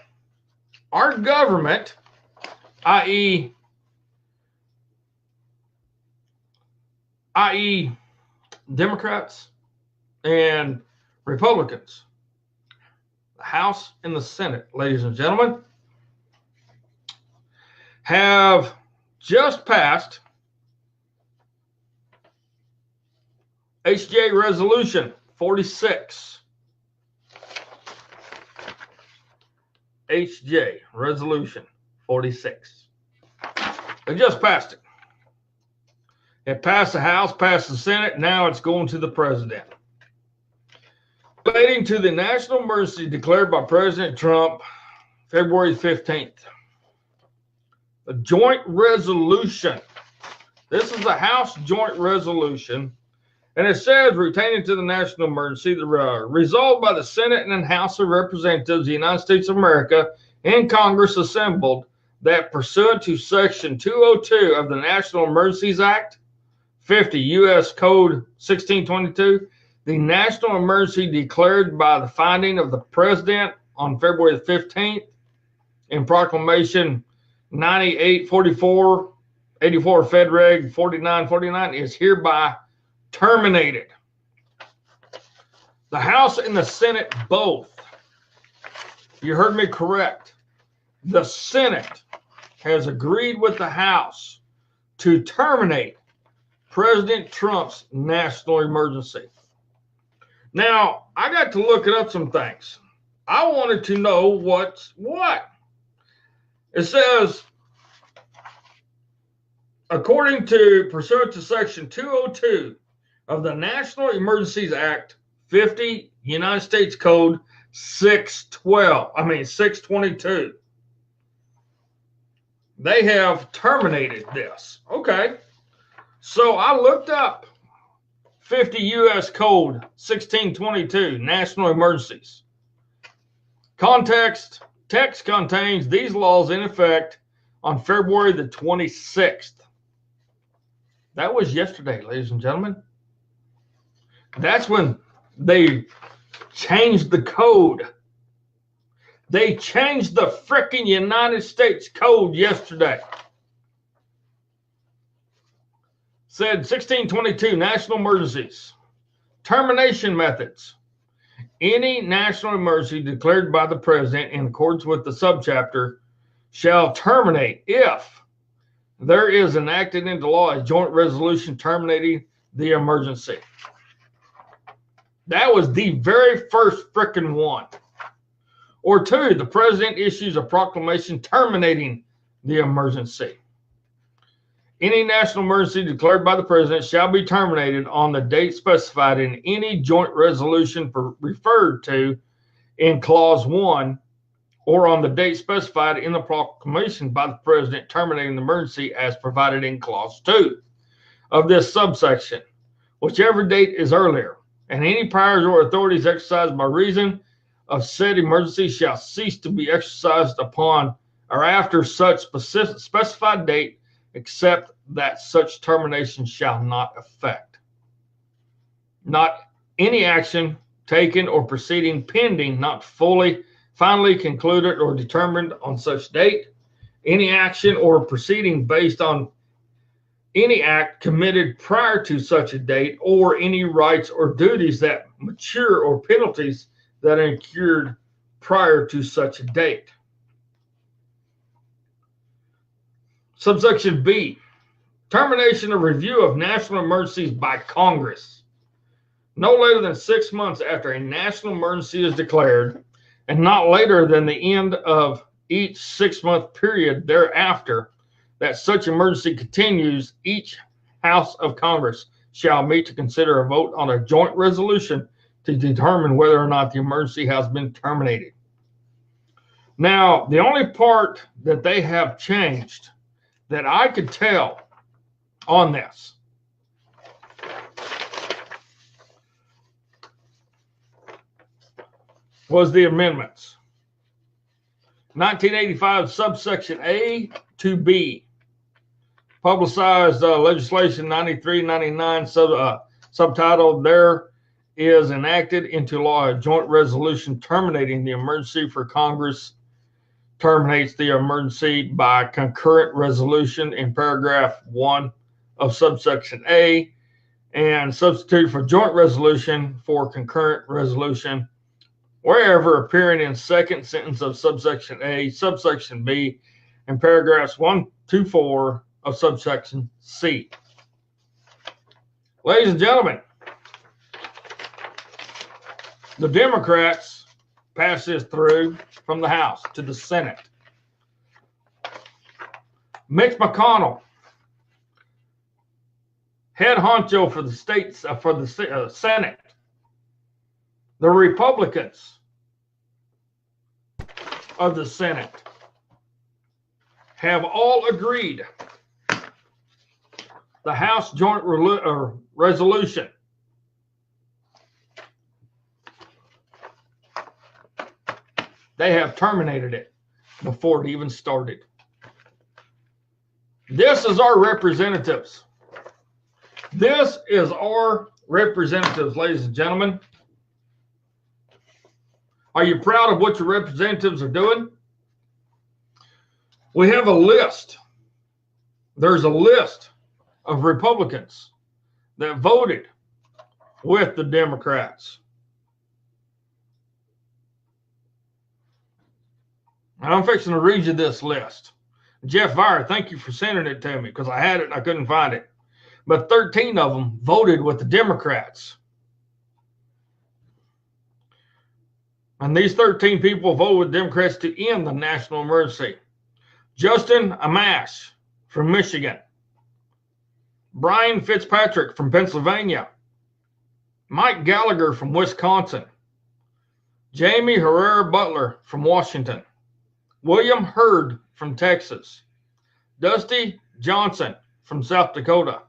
our government, i.e. Democrats and Republicans, the House and the Senate, ladies and gentlemen, have just passed HJ Resolution 46. HJ Resolution 46. They just passed it. It passed the House, passed the Senate. Now it's going to the president. Relating to the national emergency declared by President Trump February 15th. A joint resolution. This is a House joint resolution. And it says, retaining to the national emergency, resolved by the Senate and House of Representatives of the United States of America and Congress assembled, that pursuant to Section 202 of the National Emergencies Act, 50 U.S. Code 1622, the national emergency declared by the finding of the President on February 15th in Proclamation 9844, 84 Fed Reg 4949 is hereby terminated. The House and the Senate both, you heard me correct, the Senate has agreed with the House to terminate President Trump's national emergency. Now, I got to look up some things. I wanted to know what's what. It says, according to, pursuant to Section 202 of the National Emergencies Act, 50 United States Code 622. They have terminated this. Okay. So I looked up 50 U.S. Code 1622, National Emergencies. Text contains these laws in effect on February the 26th. That was yesterday, ladies and gentlemen. That's when they changed the code. They changed the frickin' United States Code yesterday. Said 1622, national emergencies. Termination methods. Any national emergency declared by the president in accordance with the subchapter shall terminate if there is enacted into law a joint resolution terminating the emergency. That was the very first frickin' one. Or two, the president issues a proclamation terminating the emergency. Any national emergency declared by the president shall be terminated on the date specified in any joint resolution referred to in Clause 1 or on the date specified in the proclamation by the president terminating the emergency as provided in Clause 2 of this subsection, whichever date is earlier, and any powers or authorities exercised by reason of said emergency shall cease to be exercised upon or after such specified date, except that such termination shall not affect. Not any action taken or proceeding pending, not finally concluded or determined on such date. Any action or proceeding based on any act committed prior to such a date, or any rights or duties that mature or penalties that are incurred prior to such a date. Subsection B, termination of review of national emergencies by Congress. No later than 6 months after a national emergency is declared, and not later than the end of each 6-month period thereafter, that such emergency continues, each House of Congress shall meet to consider a vote on a joint resolution to determine whether or not the emergency has been terminated. Now, the only part that they have changed that I could tell on this was the amendments. 1985 subsection A to B. Publicized legislation 9399 subtitled "There is enacted into law a joint resolution terminating the emergency for Congress terminates the emergency by concurrent resolution" in paragraph 1 of subsection A, and substitute for joint resolution for concurrent resolution wherever appearing in second sentence of subsection A, subsection B, and paragraphs 1 to 4 of subsection C. Ladies and gentlemen, the Democrats passed this through from the House to the Senate. Mitch McConnell, head honcho for the states, for the Senate. The Republicans of the Senate have all agreed. The House Joint Resolution they have terminated it before it even started. This is our representatives. This is our representatives, ladies and gentlemen. Are you proud of what your representatives are doing? We have a list. There's a list of Republicans that voted with the Democrats. And I'm fixing to read you this list. Jeff Vire, thank you for sending it to me because I had it and I couldn't find it. But 13 of them voted with the Democrats. And these 13 people voted with Democrats to end the national emergency. Justin Amash from Michigan. Brian Fitzpatrick from Pennsylvania. Mike Gallagher from Wisconsin. Jamie Herrera Butler from Washington. William Hurd from Texas. Dusty Johnson from South Dakota.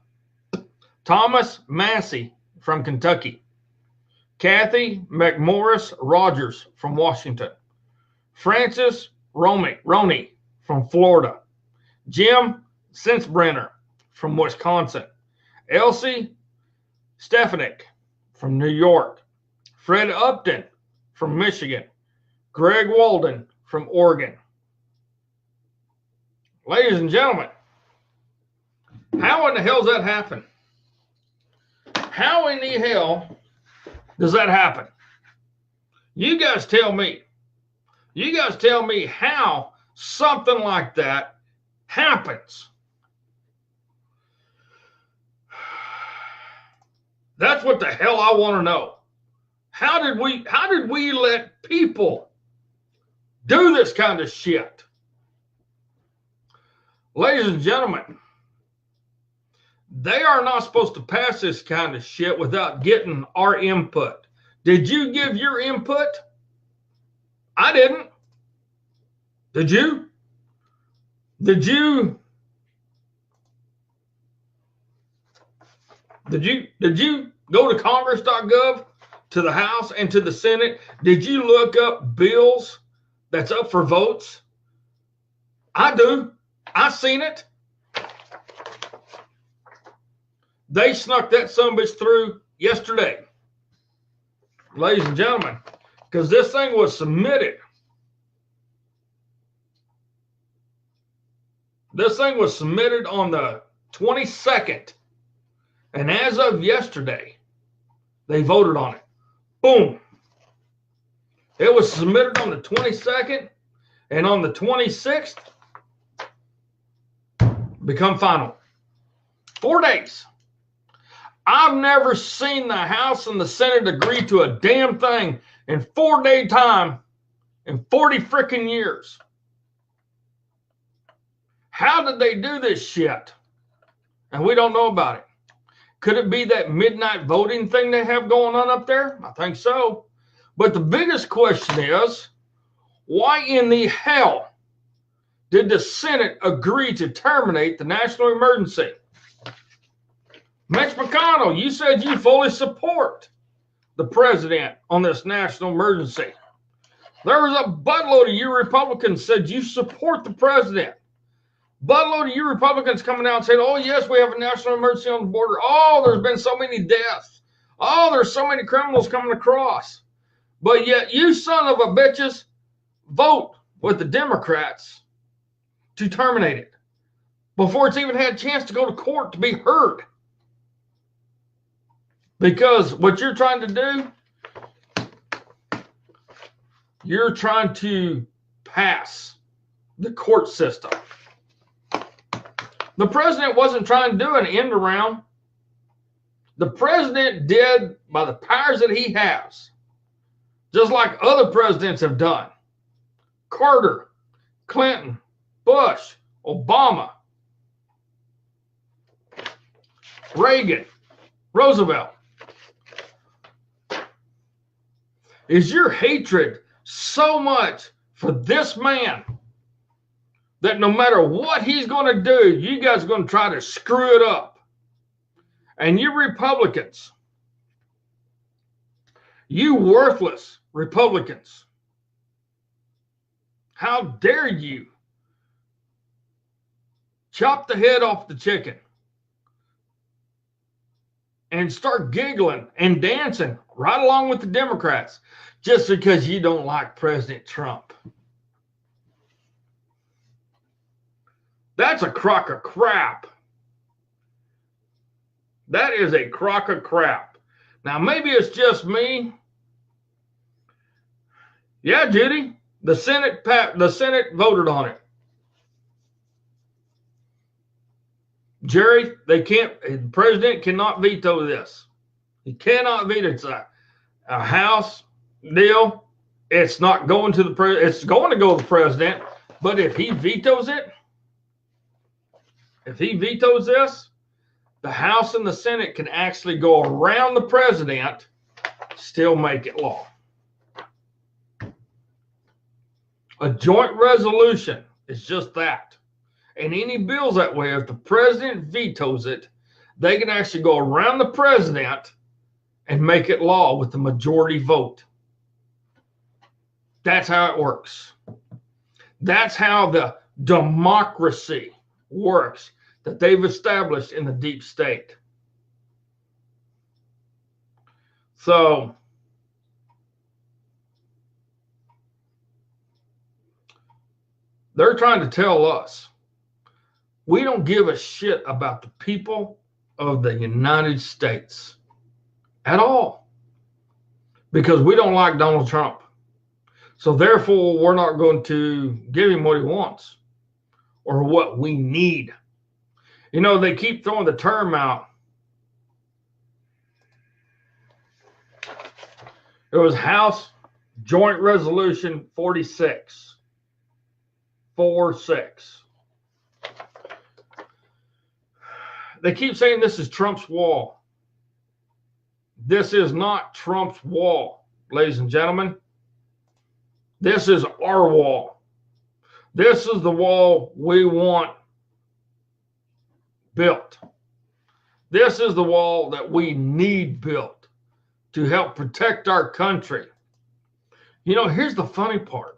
Thomas Massey from Kentucky. Kathy McMorris Rogers from Washington. Francis Roney from Florida. Jim Sensenbrenner from Wisconsin. Elsie Stefanik from New York. Fred Upton from Michigan. Greg Walden from Oregon. Ladies and gentlemen, how in the hell does that happen? How in the hell does that happen? You guys tell me. You guys tell me how something like that happens. That's what the hell I want to know. How did we let people do this kind of shit? Ladies and gentlemen, they are not supposed to pass this kind of shit without getting our input. Did you give your input? I didn't. Did you? Did you go to congress.gov, to the House and to the Senate? Did you look up bills that's up for votes? I do. I seen it. They snuck that sumbitch through yesterday, ladies and gentlemen, because this thing was submitted. This thing was submitted on the 22nd. And as of yesterday, they voted on it. Boom. It was submitted on the 22nd, and on the 26th, become final. 4 days. I've never seen the House and the Senate agree to a damn thing in 4-day time in 40 freaking years. How did they do this shit? And we don't know about it. Could it be that midnight voting thing they have going on up there? I think so. But the biggest question is, why in the hell did the Senate agree to terminate the national emergency? Mitch McConnell, you said you fully support the president on this national emergency. There was a buttload of you Republicans said you support the president. Buttload of you Republicans coming out and saying, oh, yes, we have a national emergency on the border. Oh, there's been so many deaths. Oh, there's so many criminals coming across. But yet you son of a bitches vote with the Democrats to terminate it before it's even had a chance to go to court to be heard. Because what you're trying to do, you're trying to pass the court system. The president wasn't trying to do an end around. The president did by the powers that he has, just like other presidents have done. Carter, Clinton, Bush, Obama, Reagan, Roosevelt. Is your hatred so much for this man that no matter what he's going to do, you guys are going to try to screw it up? And you Republicans, you worthless Republicans, how dare you chop the head off the chicken and start giggling and dancing right along with the Democrats just because you don't like President Trump? That's a crock of crap. That is a crock of crap. Now, maybe it's just me. Yeah, Judy, the Senate voted on it. Jerry, the president cannot veto this. He cannot veto it. It's a House deal. It's not going to the president. It's going to go to the president. But if he vetoes it, if he vetoes this, the House and the Senate can actually go around the president, still make it law. A joint resolution is just that. And any bills that way, if the president vetoes it, they can actually go around the president and make it law with the majority vote. That's how it works. That's how the democracy works that they've established in the deep state. So, they're trying to tell us we don't give a shit about the people of the United States at all because we don't like Donald Trump. So therefore, we're not going to give him what he wants or what we need. You know, they keep throwing the term out. It was House Joint Resolution 46. 46. They keep saying this is Trump's wall. This is not Trump's wall, ladies and gentlemen. This is our wall. This is the wall we want built. This is the wall that we need built to help protect our country. You know, here's the funny part.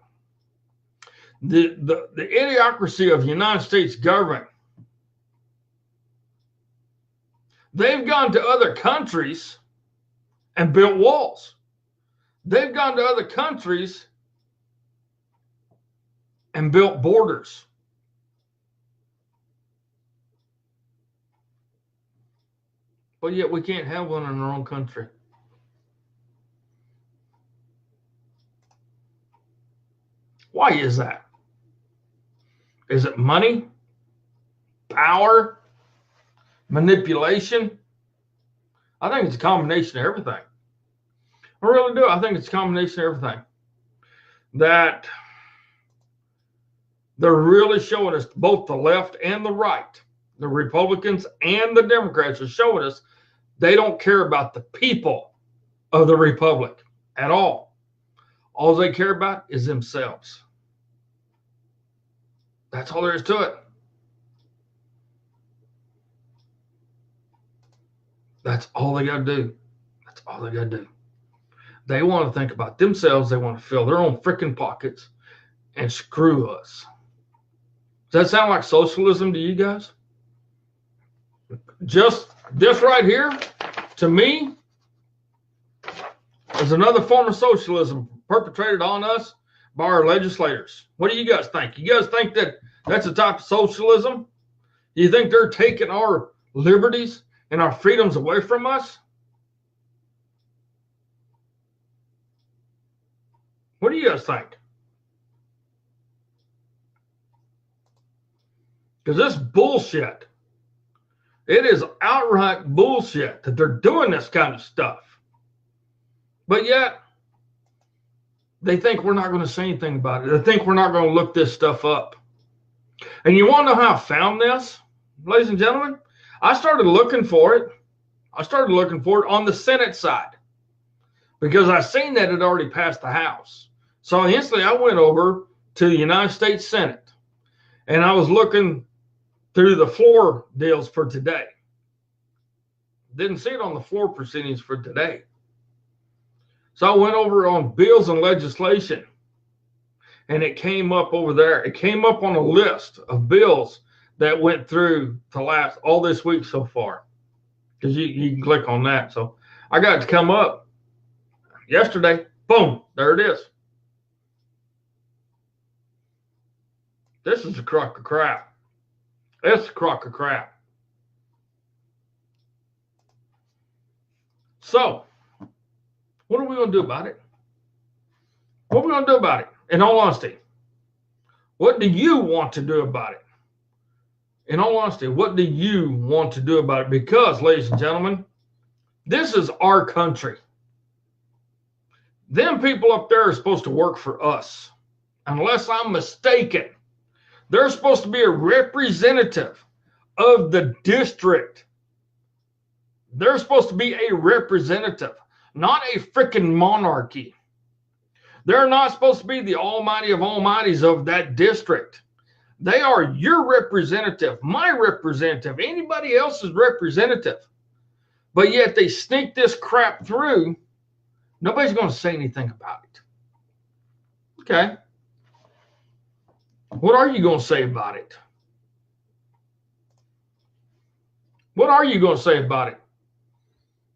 The idiocracy of the United States government, they've gone to other countries and built walls. They've gone to other countries and built borders. But yet we can't have one in our own country. Why is that? Is it money? Power? Manipulation? I think it's a combination of everything. I really do. I think it's a combination of everything. That they're really showing us, both the left and the right, the Republicans and the Democrats are showing us they don't care about the people of the Republic at all. All they care about is themselves. That's all there is to it. That's all they got to do. That's all they got to do. They want to think about themselves. They want to fill their own freaking pockets and screw us. Does that sound like socialism to you guys? Just this right here, to me, is another form of socialism perpetrated on us by our legislators. What do you guys think? You guys think that that's a type of socialism? Do you think they're taking our liberties and our freedoms away from us? What do you guys think? Because this bullshit, it is outright bullshit that they're doing this kind of stuff. But yet, they think we're not going to say anything about it. They think we're not going to look this stuff up. And you want to know how I found this, ladies and gentlemen? I started looking for it. I started looking for it on the Senate side because I seen that it already passed the House. So instantly I went over to the United States Senate and I was looking through the floor deals for today. Didn't see it on the floor proceedings for today. So I went over on bills and legislation, and it came up over there. It came up on a list of bills that went through to last all this week so far, because you can click on that. So I got to come up yesterday. Boom, there it is. This is a crock of crap. It's a crock of crap. So, what are we going to do about it? What are we going to do about it? In all honesty, what do you want to do about it? In all honesty, what do you want to do about it? Because, ladies and gentlemen, this is our country. Them people up there are supposed to work for us. Unless I'm mistaken, they're supposed to be a representative of the district. They're supposed to be a representative, not a freaking monarchy. They're not supposed to be the almighty of almighties of that district. They are your representative, my representative, anybody else's representative. But yet they sneak this crap through. Nobody's going to say anything about it. Okay. What are you going to say about it? What are you going to say about it?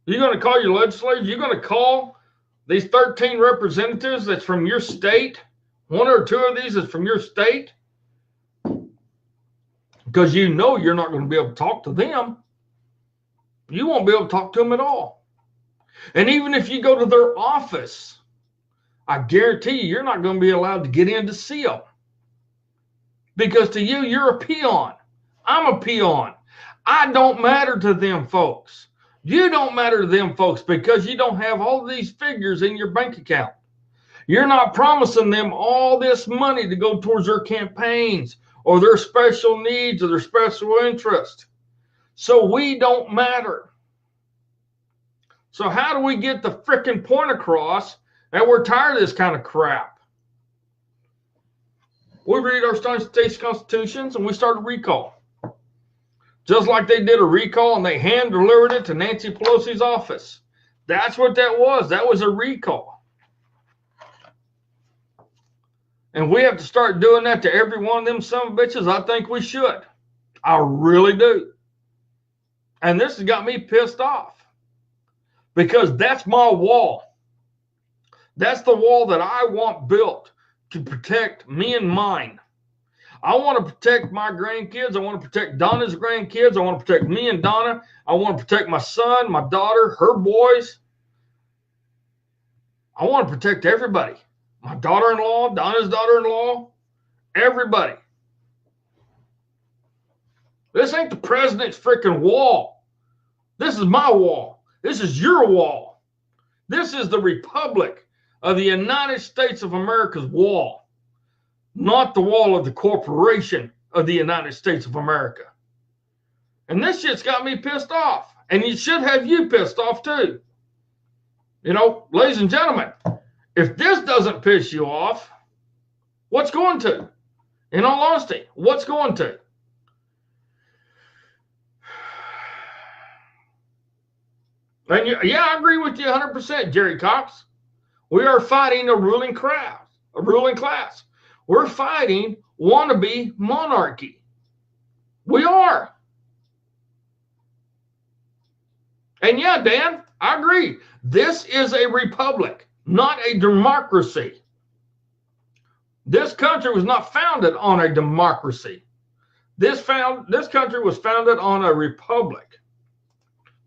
You're going to call your legislators? You're going to call these 13 representatives that's from your state? One or two of these is from your state? Because you know you're not going to be able to talk to them. You won't be able to talk to them at all. And even if you go to their office, I guarantee you, you're not going to be allowed to get in to see them. Because to you, you're a peon. I'm a peon. I don't matter to them folks. You don't matter to them folks because you don't have all these figures in your bank account. You're not promising them all this money to go towards their campaigns or their special needs or their special interest. So we don't matter. So how do we get the frickin' point across that we're tired of this kind of crap? We read our state's constitutions and we start a recall. Just like they did a recall and they hand-delivered it to Nancy Pelosi's office. That's what that was. That was a recall. And we have to start doing that to every one of them son of bitches. I think we should. I really do. And this has got me pissed off. Because that's my wall. That's the wall that I want built to protect me and mine. I want to protect my grandkids. I want to protect Donna's grandkids. I want to protect me and Donna. I want to protect my son, my daughter, her boys. I want to protect everybody. My daughter-in-law, Donna's daughter-in-law, everybody. This ain't the president's freaking wall. This is my wall. This is your wall. This is the Republic of the United States of America's wall. Not the wall of the corporation of the United States of America. And this shit's got me pissed off. And it should have you pissed off too. You know, ladies and gentlemen, if this doesn't piss you off, what's going to? In all honesty, what's going to? And yeah, I agree with you 100%, Jerry Cox. We are fighting a ruling class. We're fighting wannabe monarchy. We are. And yeah, Dan, I agree. This is a republic, not a democracy. This country was not founded on a democracy. This country was founded on a republic.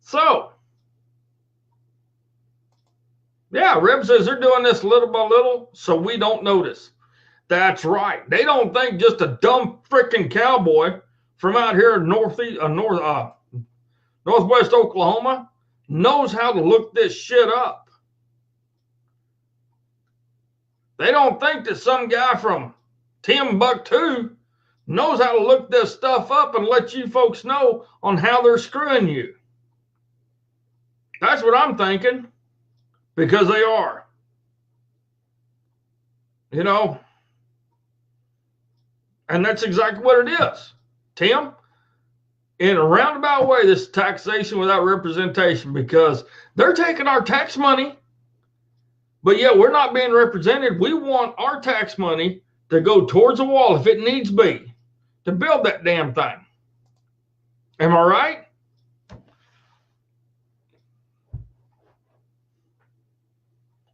So, yeah, Reb says they're doing this little by little so we don't notice. That's right. They don't think just a dumb freaking cowboy from out here in northwest Oklahoma knows how to look this shit up. They don't think that some guy from Timbuktu knows how to look this stuff up and let you folks know on how they're screwing you. That's what I'm thinking, because they are. You know, and that's exactly what it is. Tim, in a roundabout way, this is taxation without representation, because they're taking our tax money, but yet we're not being represented. We want our tax money to go towards the wall if it needs be to build that damn thing. Am I right?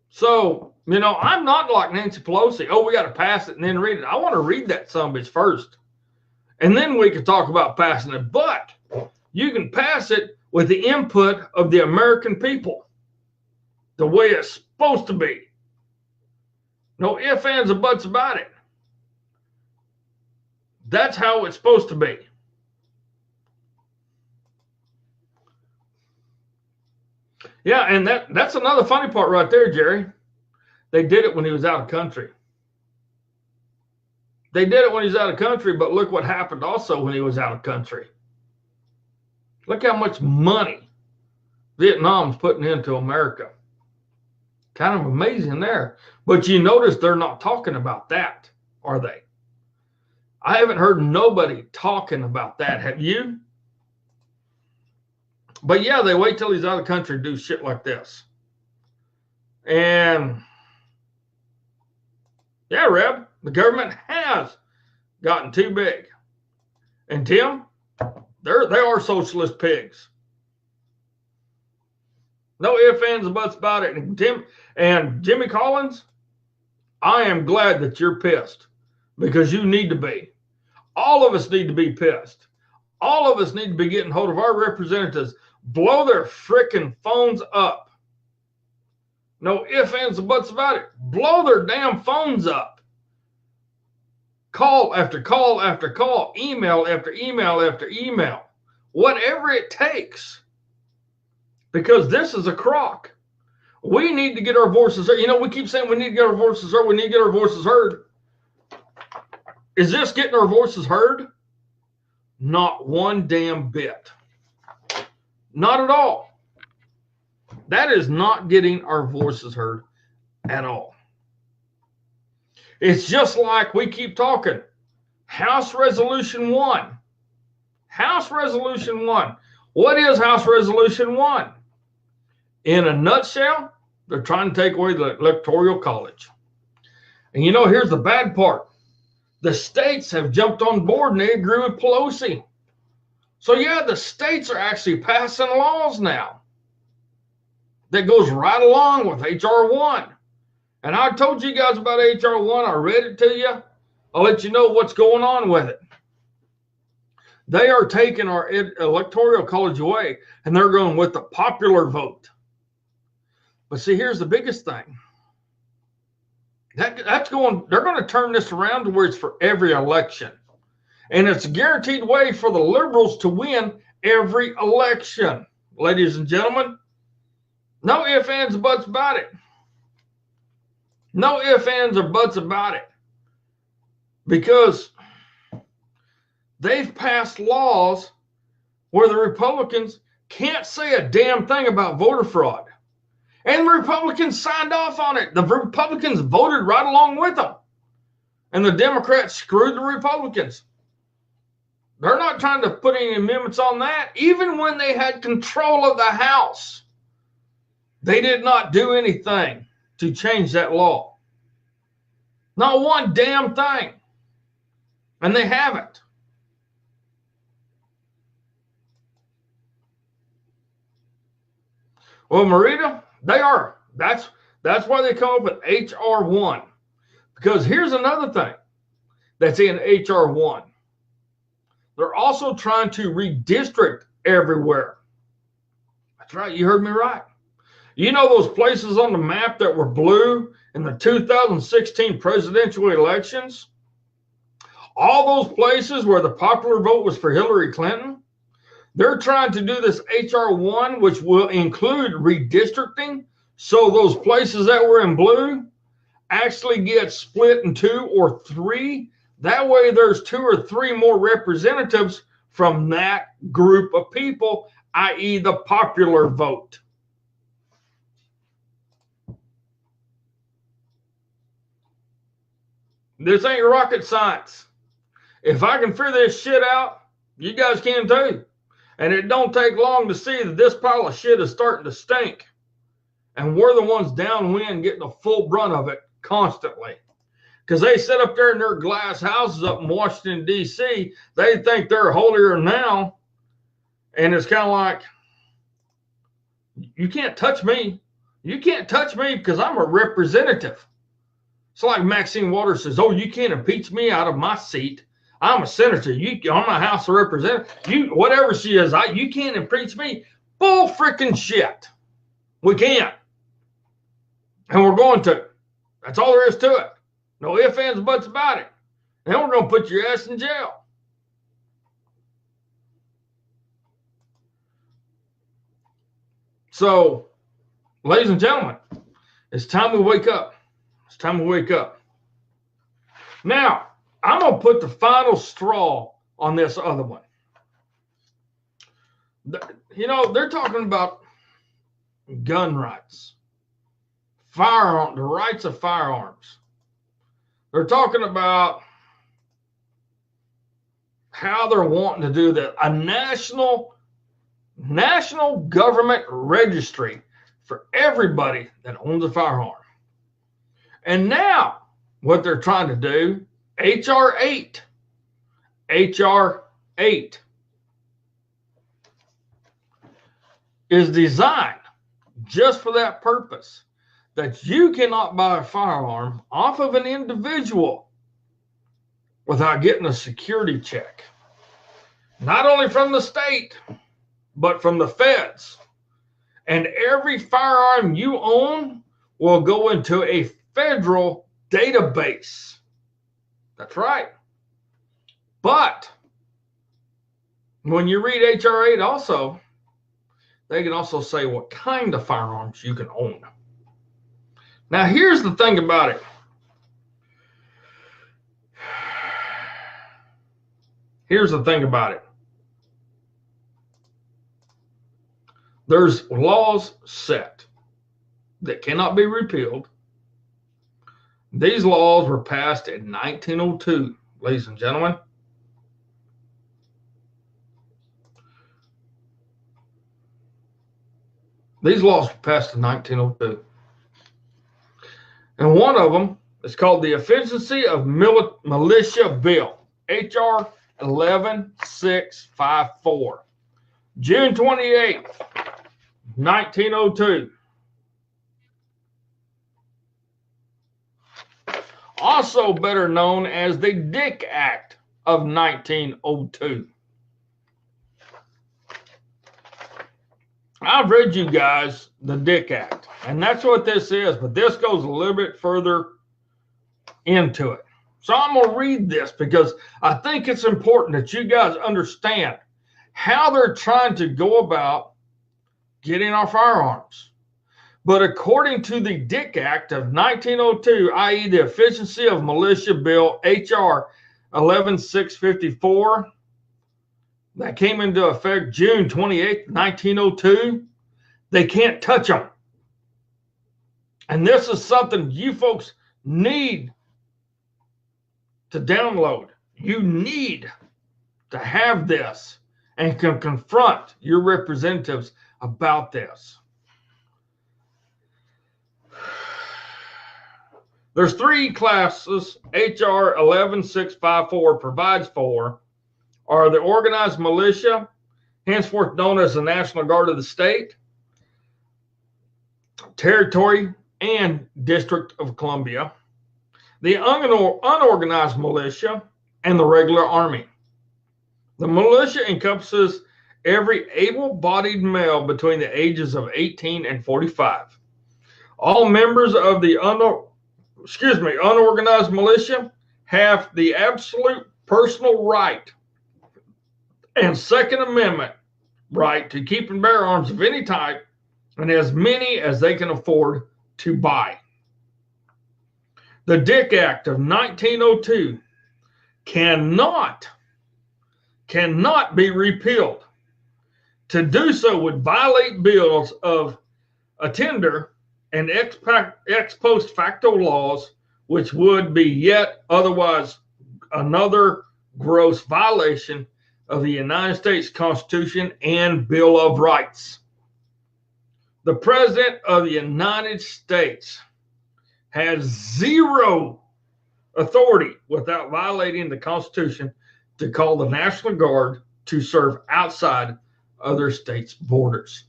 So, you know, I'm not like Nancy Pelosi. Oh, we got to pass it and then read it. I want to read that sumbitch first. And then we can talk about passing it. But you can pass it with the input of the American people, the way it's supposed to be. No ifs, ands, or buts about it. That's how it's supposed to be. Yeah, and that's another funny part right there, Jerry. They did it when he was out of country. They did it when he was out of country, but look what happened also when he was out of country. Look how much money Vietnam's putting into America. Kind of amazing there. But you notice they're not talking about that, are they? I haven't heard nobody talking about that. Have you? But yeah, they wait till he's out of the country to do shit like this. And yeah, Reb, the government has gotten too big. And Tim, they are socialist pigs. No ifs, ands, and buts about it. And Tim and Jimmy Collins, I am glad that you're pissed, because you need to be. All of us need to be pissed. All of us need to be getting hold of our representatives. Blow their frickin' phones up. No ifs, ands, and buts about it. Blow their damn phones up. Call after call after call. Email after email after email. Whatever it takes. Because this is a crock. We need to get our voices heard. You know, we keep saying we need to get our voices heard. We need to get our voices heard. Is this getting our voices heard? Not one damn bit. Not at all. That is not getting our voices heard at all. It's just like we keep talking. House Resolution 1. House Resolution 1. What is House Resolution 1? In a nutshell, they're trying to take away the Electoral College. And you know, here's the bad part. The states have jumped on board and they agree with Pelosi. So yeah, the states are actually passing laws now that goes right along with H.R. 1. And I told you guys about H.R. 1. I read it to you. I'll let you know what's going on with it. They are taking our Electoral College away, and they're going with the popular vote. But see, here's the biggest thing. They're going to turn this around to where it's for every election. And it's a guaranteed way for the liberals to win every election. Ladies and gentlemen, no ifs, ands, or buts about it. No ifs, ands, or buts about it. Because they've passed laws where the Republicans can't say a damn thing about voter fraud. And the Republicans signed off on it. The Republicans voted right along with them. And the Democrats screwed the Republicans. They're not trying to put any amendments on that. Even when they had control of the House, they did not do anything. to change that law. Not one damn thing. And they haven't. Well, Marita, they are. That's why they come up with HR 1. Because here's another thing that's in HR 1. They're also trying to redistrict everywhere. That's right. You heard me right. You know those places on the map that were blue in the 2016 presidential elections? All those places where the popular vote was for Hillary Clinton? They're trying to do this HR 1, which will include redistricting. So those places that were in blue actually get split in 2 or 3. That way there's 2 or 3 more representatives from that group of people, i.e. the popular vote. This ain't rocket science. If I can figure this shit out, you guys can too. And it don't take long to see that this pile of shit is starting to stink. And we're the ones downwind getting the full brunt of it constantly. Because they sit up there in their glass houses up in Washington, D.C. They think they're holier than thou. And it's kind of like, you can't touch me. You can't touch me because I'm a representative. It's like Maxine Waters says, oh, you can't impeach me out of my seat. I'm a senator. I'm a House of Representatives. Whatever she is, you can't impeach me. Bull freaking shit. We can't. And we're going to. That's all there is to it. No ifs, ands, buts about it. Then we're going to put your ass in jail. So, ladies and gentlemen, it's time we wake up. It's time to wake up. Now, I'm going to put the final straw on this other one. You know, they're talking about gun rights, the rights of firearms. They're talking about how they're wanting to do that. A national government registry for everybody that owns a firearm. And now, what they're trying to do, HR 8 is designed just for that purpose, that you cannot buy a firearm off of an individual without getting a security check. Not only from the state, but from the feds. And every firearm you own will go into a federal database. That's right. But when you read HR 8 also, they can also say what kind of firearms you can own. Now, here's the thing about it. Here's the thing about it. There's laws set that cannot be repealed. These laws were passed in 1902, ladies and gentlemen. These laws were passed in 1902. And one of them is called the Efficiency of Militia Bill, HR 11654. June 28th, 1902. Also better known as the Dick Act of 1902. I've read you guys the Dick Act, and that's what this is, but this goes a little bit further into it. So I'm going to read this because I think it's important that you guys understand how they're trying to go about getting our firearms. But according to the Dick Act of 1902, i.e. the Efficiency of Militia Bill, HR 11654, that came into effect June 28, 1902, they can't touch them. And this is something you folks need to download. You need to have this and can confront your representatives about this. There's three classes H.R. 11654 provides for are the organized militia, henceforth known as the National Guard of the state, territory, and District of Columbia, the unorganized militia, and the regular army. The militia encompasses every able-bodied male between the ages of 18 and 45. All members of the unorganized militia have the absolute personal right and Second Amendment right to keep and bear arms of any type and as many as they can afford to buy. The Dick Act of 1902 cannot be repealed. To do so would violate bills of attainder and ex post facto laws, which would be yet otherwise another gross violation of the United States Constitution and Bill of Rights. The President of the United States has zero authority without violating the Constitution to call the National Guard to serve outside other states' borders.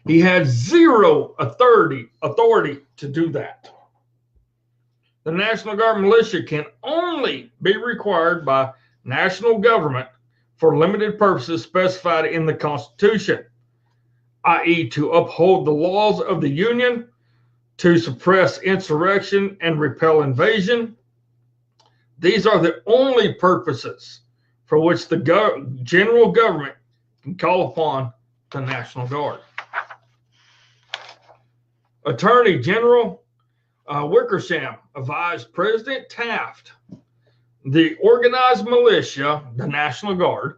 He has zero authority to do that. The National Guard militia can only be required by national government for limited purposes specified in the Constitution, i.e., to uphold the laws of the Union, to suppress insurrection and repel invasion. These are the only purposes for which the general government can call upon the National Guard. Attorney General Wickersham advised President Taft the organized militia, the National Guard,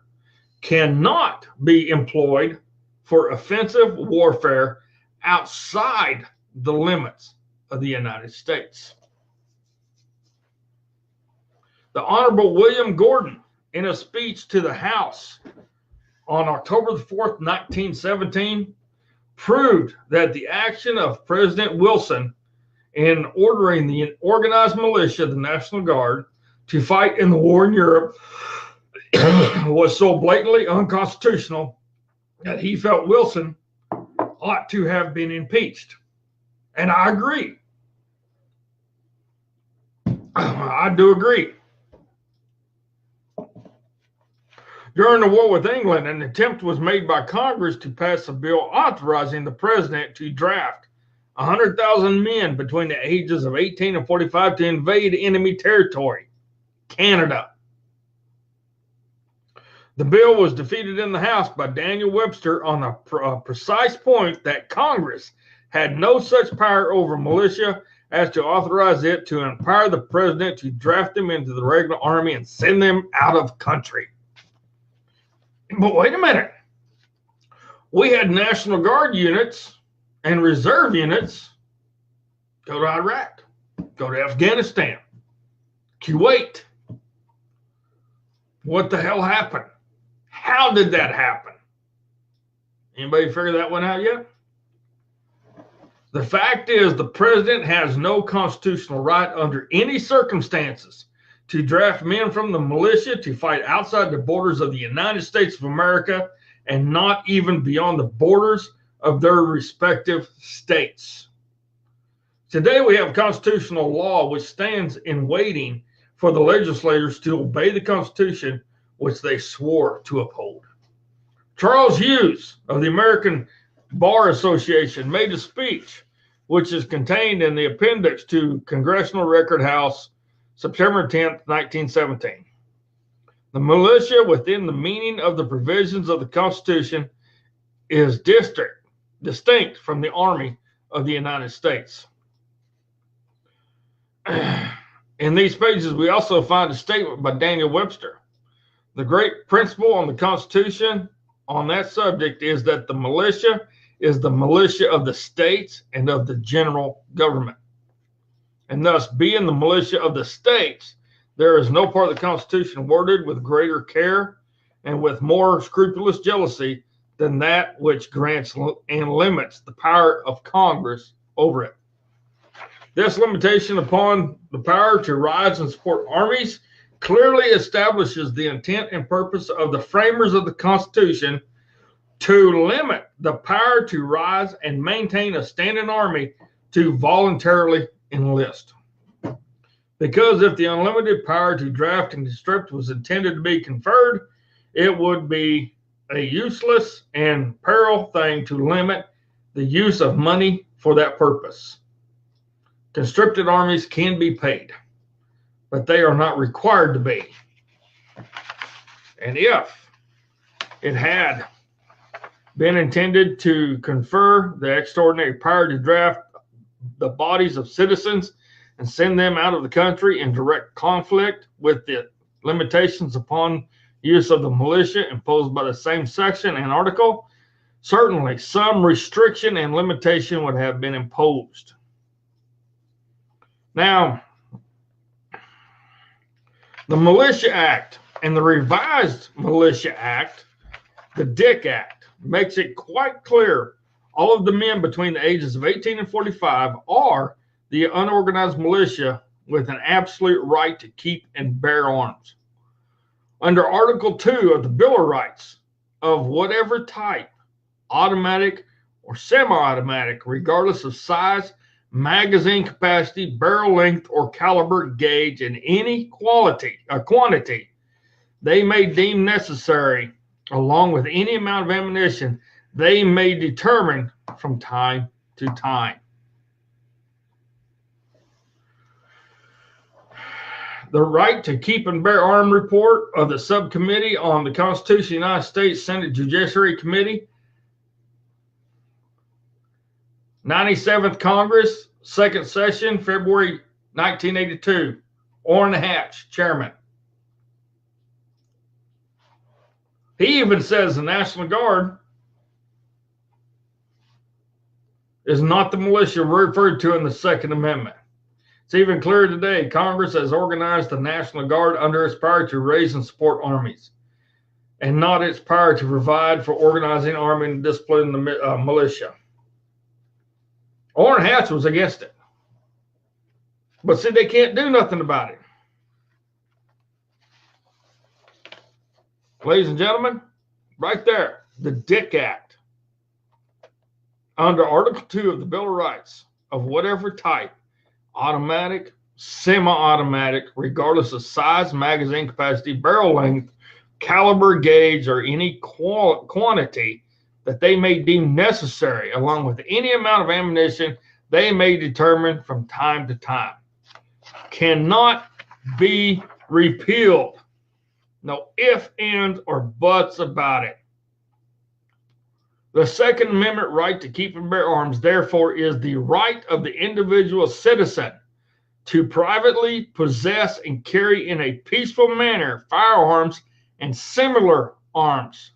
cannot be employed for offensive warfare outside the limits of the United States. The Honorable William Gordon, in a speech to the House on October the 4th, 1917, proved that the action of President Wilson in ordering the organized militia, the National Guard, to fight in the war in Europe was so blatantly unconstitutional that he felt Wilson ought to have been impeached. And I agree. I do agree. During the war with England, an attempt was made by Congress to pass a bill authorizing the president to draft 100,000 men between the ages of 18 and 45 to invade enemy territory, Canada. The bill was defeated in the House by Daniel Webster on the precise point that Congress had no such power over militia as to authorize it to empower the president to draft them into the regular army and send them out of country. But wait a minute. We had National Guard units and reserve units go to Iraq, go to Afghanistan, Kuwait. What the hell happened? How did that happen? Anybody figure that one out yet? The fact is, the president has no constitutional right under any circumstances to draft men from the militia to fight outside the borders of the United States of America and not even beyond the borders of their respective states. Today, we have constitutional law which stands in waiting for the legislators to obey the Constitution which they swore to uphold. Charles Hughes of the American Bar Association made a speech which is contained in the appendix to Congressional Record House, September 10th, 1917. The militia, within the meaning of the provisions of the Constitution, is distinct from the Army of the United States. In these pages, we also find a statement by Daniel Webster. The great principle on the Constitution on that subject is that the militia is the militia of the states and of the general government. And thus, being the militia of the states, there is no part of the Constitution worded with greater care and with more scrupulous jealousy than that which grants and limits the power of Congress over it. This limitation upon the power to rise and support armies clearly establishes the intent and purpose of the framers of the Constitution to limit the power to rise and maintain a standing army to voluntarily enlist. Because if the unlimited power to draft and conscript was intended to be conferred, it would be a useless and peril thing to limit the use of money for that purpose. Conscripted armies can be paid, but they are not required to be. And if it had been intended to confer the extraordinary power to draft the bodies of citizens and send them out of the country in direct conflict with the limitations upon use of the militia imposed by the same section and article, certainly some restriction and limitation would have been imposed. Now, the Militia Act and the revised Militia Act, the Dick Act, makes it quite clear all of the men between the ages of 18 and 45 are the unorganized militia with an absolute right to keep and bear arms. Under Article 2 of the Bill of Rights, of whatever type, automatic or semi-automatic, regardless of size, magazine capacity, barrel length, or caliber, gauge, in any quantity, they may deem necessary, along with any amount of ammunition they may determine from time to time. The right to keep and bear arms report of the Subcommittee on the Constitution of the United States Senate Judiciary Committee, 97th Congress, second session, February 1982. Orrin Hatch, chairman. He even says the National Guard is not the militia referred to in the Second Amendment. It's even clearer today. Congress has organized the National Guard under its power to raise and support armies, and not its power to provide for organizing, arming, and disciplining the militia. Orrin Hatch was against it. But see, they can't do nothing about it. Ladies and gentlemen, right there, the Dick Act. Under Article 2 of the Bill of Rights, of whatever type, automatic, semi-automatic, regardless of size, magazine capacity, barrel length, caliber, gauge, or any quantity that they may deem necessary, along with any amount of ammunition they may determine from time to time, cannot be repealed. No ifs, ands, or buts about it. The Second Amendment right to keep and bear arms, therefore, is the right of the individual citizen to privately possess and carry in a peaceful manner firearms and similar arms.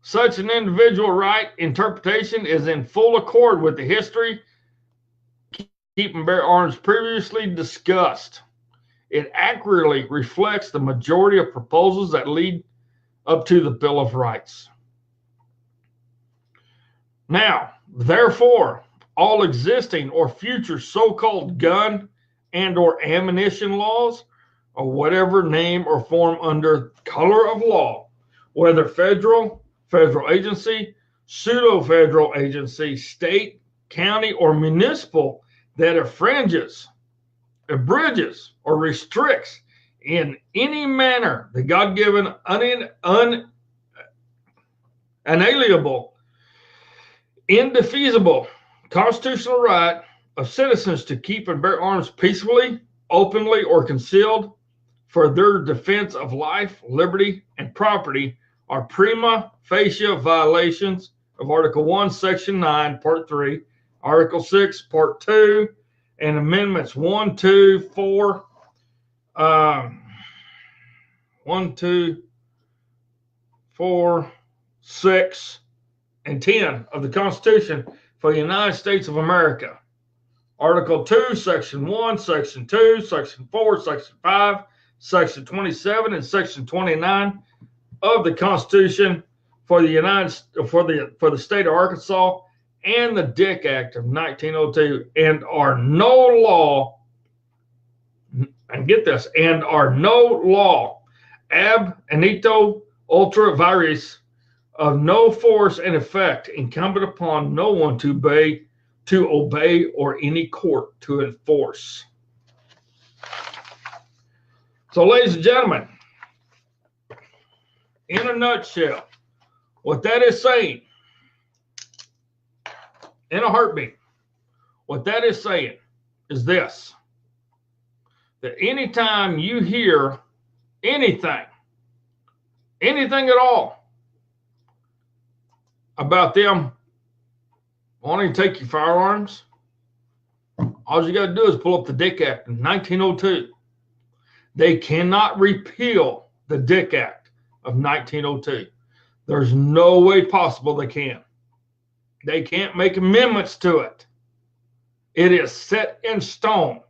Such an individual right interpretation is in full accord with the history keep and bear arms previously discussed. It accurately reflects the majority of proposals that lead up to the Bill of Rights. Now, therefore, all existing or future so-called gun and or ammunition laws, or whatever name or form under color of law, whether federal agency, pseudo-federal agency, state, county, or municipal, that infringes, abridges, or restricts in any manner the God-given, unalienable, indefeasible constitutional right of citizens to keep and bear arms peacefully, openly, or concealed for their defense of life, liberty, and property are prima facie violations of Article 1, Section 9, Part 3, Article 6, Part 2, and Amendments 1, 2, 4, 1, 2, 4, 6, and 10 of the Constitution for the United States of America. Article 2, Section 1, Section 2, Section 4, Section 5, Section 27, and Section 29 of the Constitution for the state of Arkansas, and the Dick Act of 1902 and are no law, and get this, and are no law ab initio ultra vires of no force and effect incumbent upon no one to obey or any court to enforce. So, ladies and gentlemen, in a nutshell, what that is saying, in a heartbeat, what that is saying is this: that anytime you hear anything at all about them wanting to take your firearms, all you got to do is pull up the Dick Act in 1902. They cannot repeal the Dick Act of 1902. There's no way possible they can. They can't make amendments to it. It is set in stone.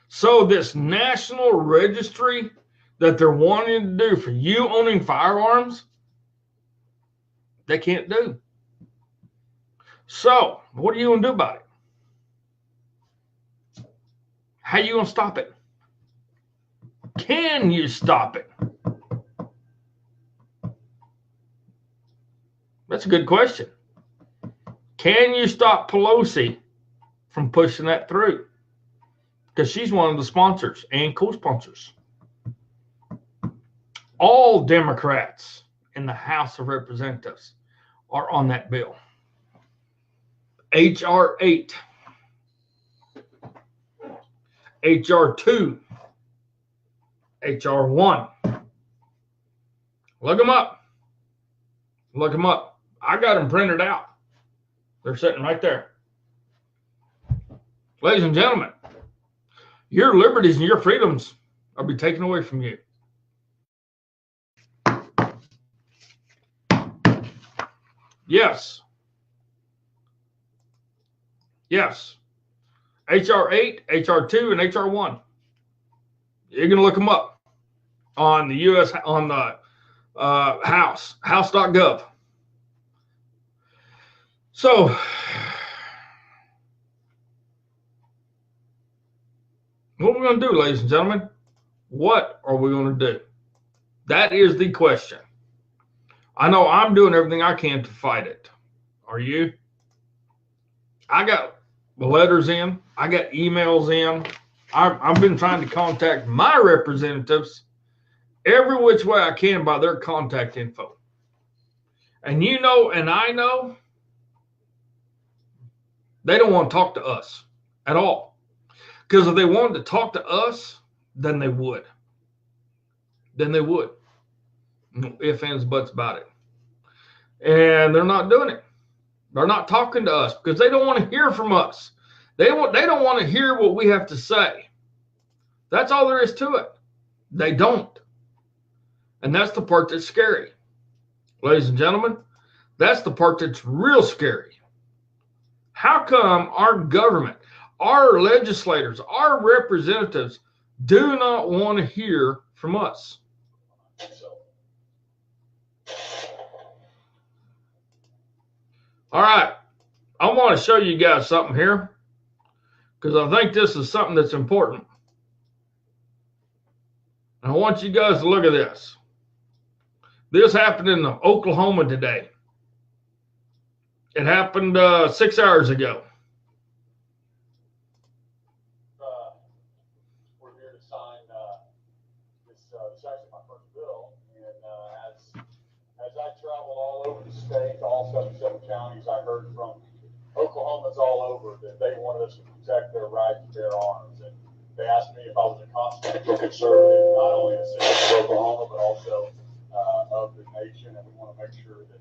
So this national registry that they're wanting to do for you owning firearms, they can't do. So what are you going to do about it? How are you going to stop it? Can you stop it? That's a good question. Can you stop Pelosi from pushing that through? Because she's one of the sponsors and co-sponsors. All Democrats in the House of Representatives are on that bill. H.R. 8, H.R. 2, H.R. 1. Look them up. Look them up. I got them printed out. They're sitting right there. Ladies and gentlemen, your liberties and your freedoms will be taken away from you. Yes. Yes. H.R. 8, H.R. 2, and H.R. 1. You're going to look them up on the U.S. on the house.gov. So, what are we going to do, ladies and gentlemen? What are we going to do? That is the question. I know I'm doing everything I can to fight it. Are you? I got letters in. I got emails in. I've been trying to contact my representatives every which way I can by their contact info. And you know, and I know, they don't want to talk to us at all. Because if they wanted to talk to us, then they would. Then they would. No ifs, ands, buts about it. And they're not doing it. They're not talking to us because they don't want to hear from us. They don't want to hear what we have to say. That's all there is to it. They don't. And that's the part that's scary. Ladies and gentlemen, that's the part that's real scary. How come our government, our legislators, our representatives do not want to hear from us? All right. I want to show you guys something here because I think this is something that's important. I want you guys to look at this. This happened in Oklahoma today. It happened 6 hours ago. We're here to sign this is actually my first bill, and as I traveled all over the state, all 77 counties, I heard from Oklahomans all over that they wanted us to protect their right to bear arms, and they asked me if I was a constitutional conservative, not only in the city of Oklahoma, but also of the nation, and we want to make sure that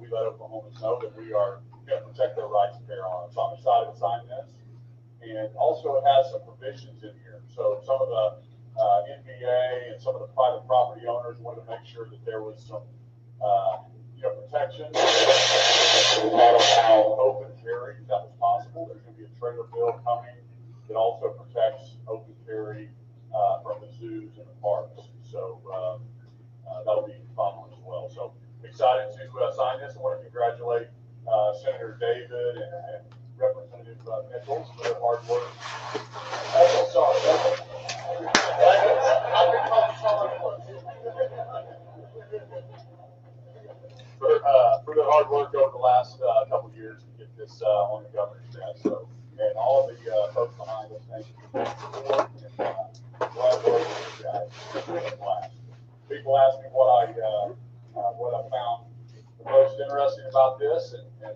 we let Oklahomans know that we are going to protect their right to bear arms. So I'm excited to sign this. And also it has some provisions in here. So some of the NBA and some of the private property owners wanted to make sure that there was some protection. Not allow open carry, if that was possible. There's going to be a trailer bill coming that also protects open carry from the zoos and the parks. So that'll be following as well. So excited to sign this. I want to congratulate hard work over the last couple of years to get this on the governor's desk. So, and all of the folks behind us, thank you for the support. And glad working with you guys. It's been a blast. People ask me what I found the most interesting about this and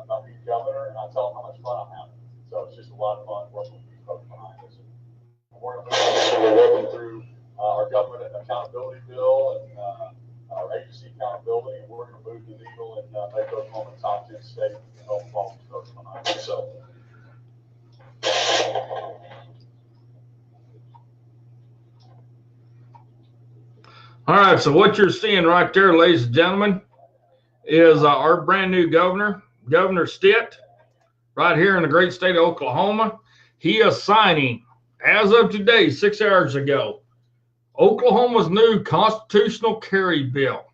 about being governor, and I tell them how much fun I'm having. So it's just a lot of fun working with these folks behind us. And we're working through our government accountability bill and our agency accountability, and we're going to move the needle and make Oklahoma a top 10 state and help all these folks behind us. So. All right, so what you're seeing right there, ladies and gentlemen, is our brand new governor, Governor Stitt, right here in the great state of Oklahoma. He is signing, as of today, 6 hours ago, Oklahoma's new constitutional carry bill,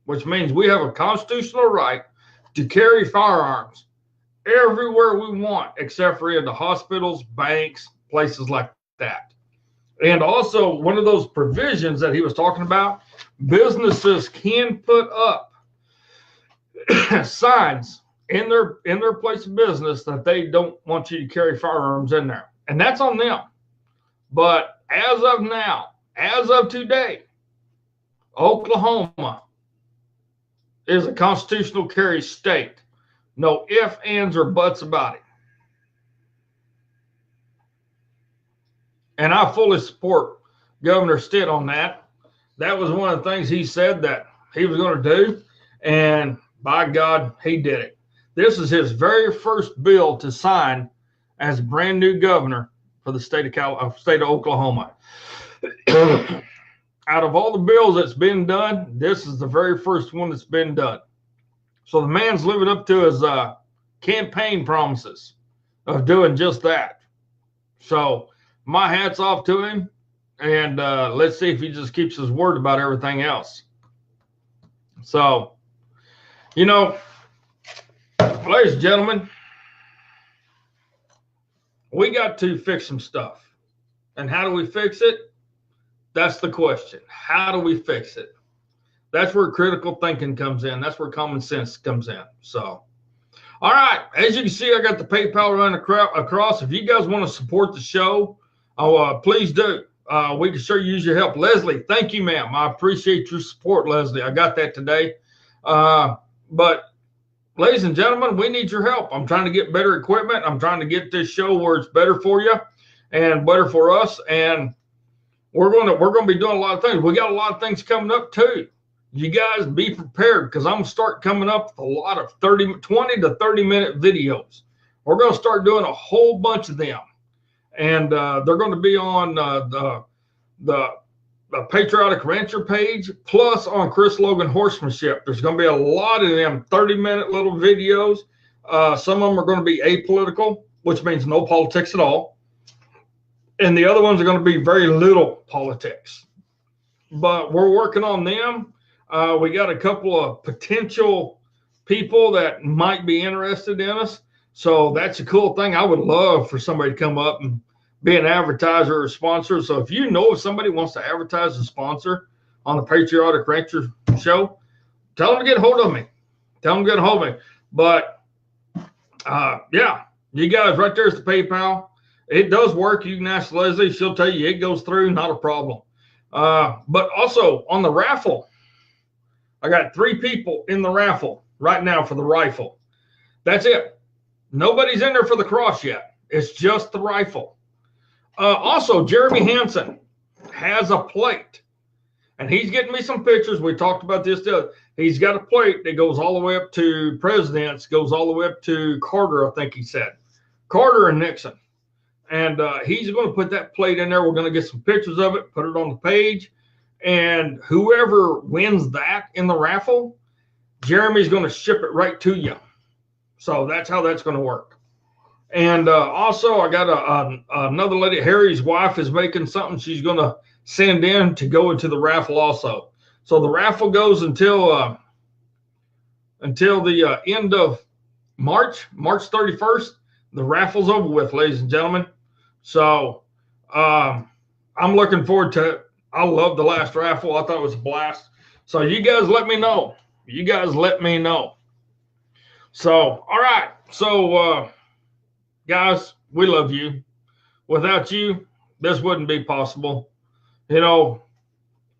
which means we have a constitutional right to carry firearms everywhere we want, except for in the hospitals, banks, places like that. And also, one of those provisions that he was talking about, businesses can put up signs in their place of business that they don't want you to carry firearms in there. And that's on them. But as of now, as of today, Oklahoma is a constitutional carry state. No ifs, ands, or buts about it. And I fully support Governor Stitt on that. That was one of the things he said that he was going to do. And by God, he did it. This is his very first bill to sign as brand new governor for the state of Oklahoma. Out of all the bills that's been done, this is the very first one that's been done. So the man's living up to his campaign promises of doing just that. So my hat's off to him, and let's see if he just keeps his word about everything else. So, you know, ladies and gentlemen, we got to fix some stuff. And how do we fix it? That's the question. How do we fix it? That's where critical thinking comes in. That's where common sense comes in. So, all right. As you can see, I got the PayPal running across. If you guys want to support the show, please do. We can sure use your help. Leslie, thank you, ma'am. I appreciate your support, Leslie. I got that today. But ladies and gentlemen, we need your help. I'm trying to get better equipment. I'm trying to get this show where it's better for you and better for us. And we're going to be doing a lot of things. We got a lot of things coming up too. You guys be prepared, because I'm going to start coming up with a lot of 20 to 30 minute videos. We're going to start doing a whole bunch of them. And they're going to be on the Patriotic Rancher page, plus on Chris Logan Horsemanship. There's going to be a lot of them 30-minute little videos. Some of them are going to be apolitical, which means no politics at all. And the other ones are going to be very little politics. But we're working on them. We got a couple of potential people that might be interested in us. So that's a cool thing. I would love for somebody to come up and be an advertiser or a sponsor. So if you know if somebody wants to advertise and sponsor on the Patriotic Rancher show, tell them to get a hold of me. Tell them to get a hold of me. But yeah, you guys, right there's the PayPal. It does work. You can ask Leslie. She'll tell you it goes through. Not a problem. But also on the raffle, I got 3 people in the raffle right now for the rifle. That's it. Nobody's in there for the cross yet. It's just the rifle. Also, Jeremy Hansen has a plate, and he's getting me some pictures. We talked about this. He's got a plate that goes all the way up to presidents, goes all the way up to Carter, I think he said. Carter and Nixon. And he's going to put that plate in there. We're going to get some pictures of it, put it on the page. And whoever wins that in the raffle, Jeremy's going to ship it right to you. So that's how that's going to work. And also, I got another lady, Harry's wife, is making something she's going to send in to go into the raffle also. So the raffle goes until the end of March 31st. The raffle's over with, ladies and gentlemen. So I'm looking forward to it. I love the last raffle. I thought it was a blast. So you guys let me know. You guys let me know. So, all right. So, guys, we love you. Without you, this wouldn't be possible. You know,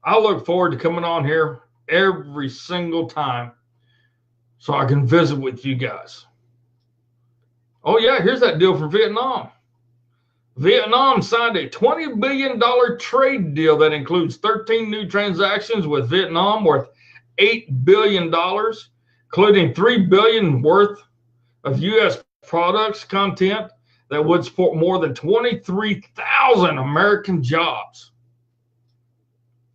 I look forward to coming on here every single time so I can visit with you guys. Oh, yeah, here's that deal from Vietnam. Vietnam signed a $20 billion trade deal that includes 13 new transactions with Vietnam worth $8 billion, including $3 billion worth of U.S. products content that would support more than 23,000 American jobs.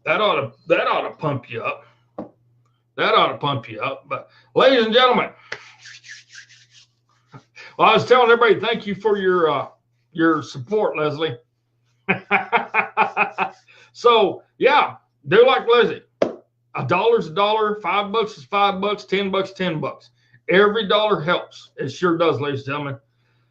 That ought to pump you up. That ought to pump you up. But ladies and gentlemen, well, I was telling everybody, thank you for your support, Leslie. So yeah, do like Leslie. $1 is $1, $5 is $5, $10 $10. Every dollar helps. It sure does, ladies and gentlemen.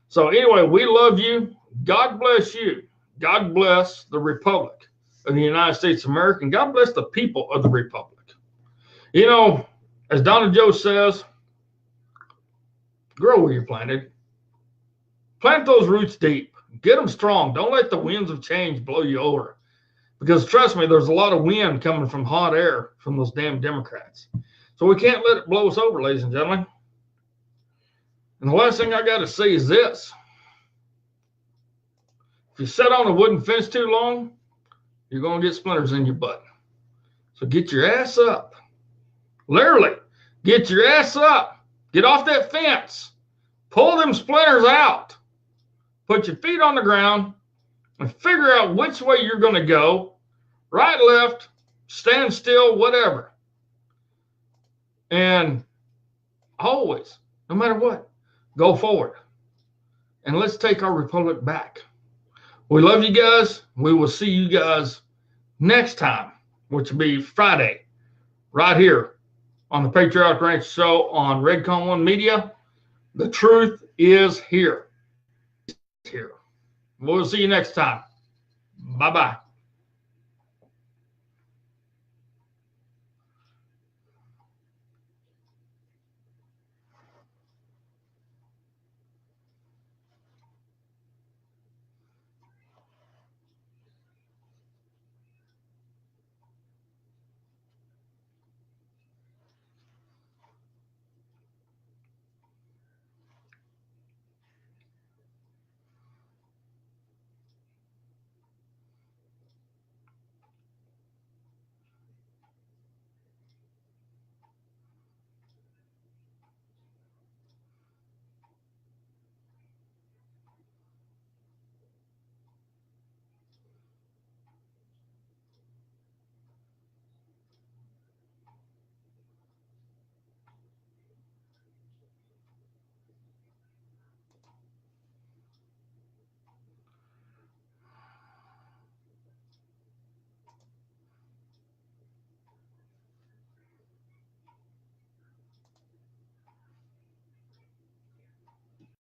So anyway, we love you. God bless you. God bless the Republic of the United States of America. And God bless the people of the Republic. You know, as Donna Joe says, grow where you're planted. Plant those roots deep. Get them strong. Don't let the winds of change blow you over. Because trust me, there's a lot of wind coming from hot air from those damn Democrats. So we can't let it blow us over, ladies and gentlemen. And the last thing I got to say is this. If you sit on a wooden fence too long, you're going to get splinters in your butt. So get your ass up. Literally, get your ass up. Get off that fence. Pull them splinters out. Put your feet on the ground and figure out which way you're going to go. Right, left, stand still, whatever. And always, no matter what, go forward. And let's take our republic back. We love you guys. We will see you guys next time, which will be Friday, right here on the Patriotic Ranch Show on Redcon One Media. The truth is here. We'll see you next time. Bye-bye.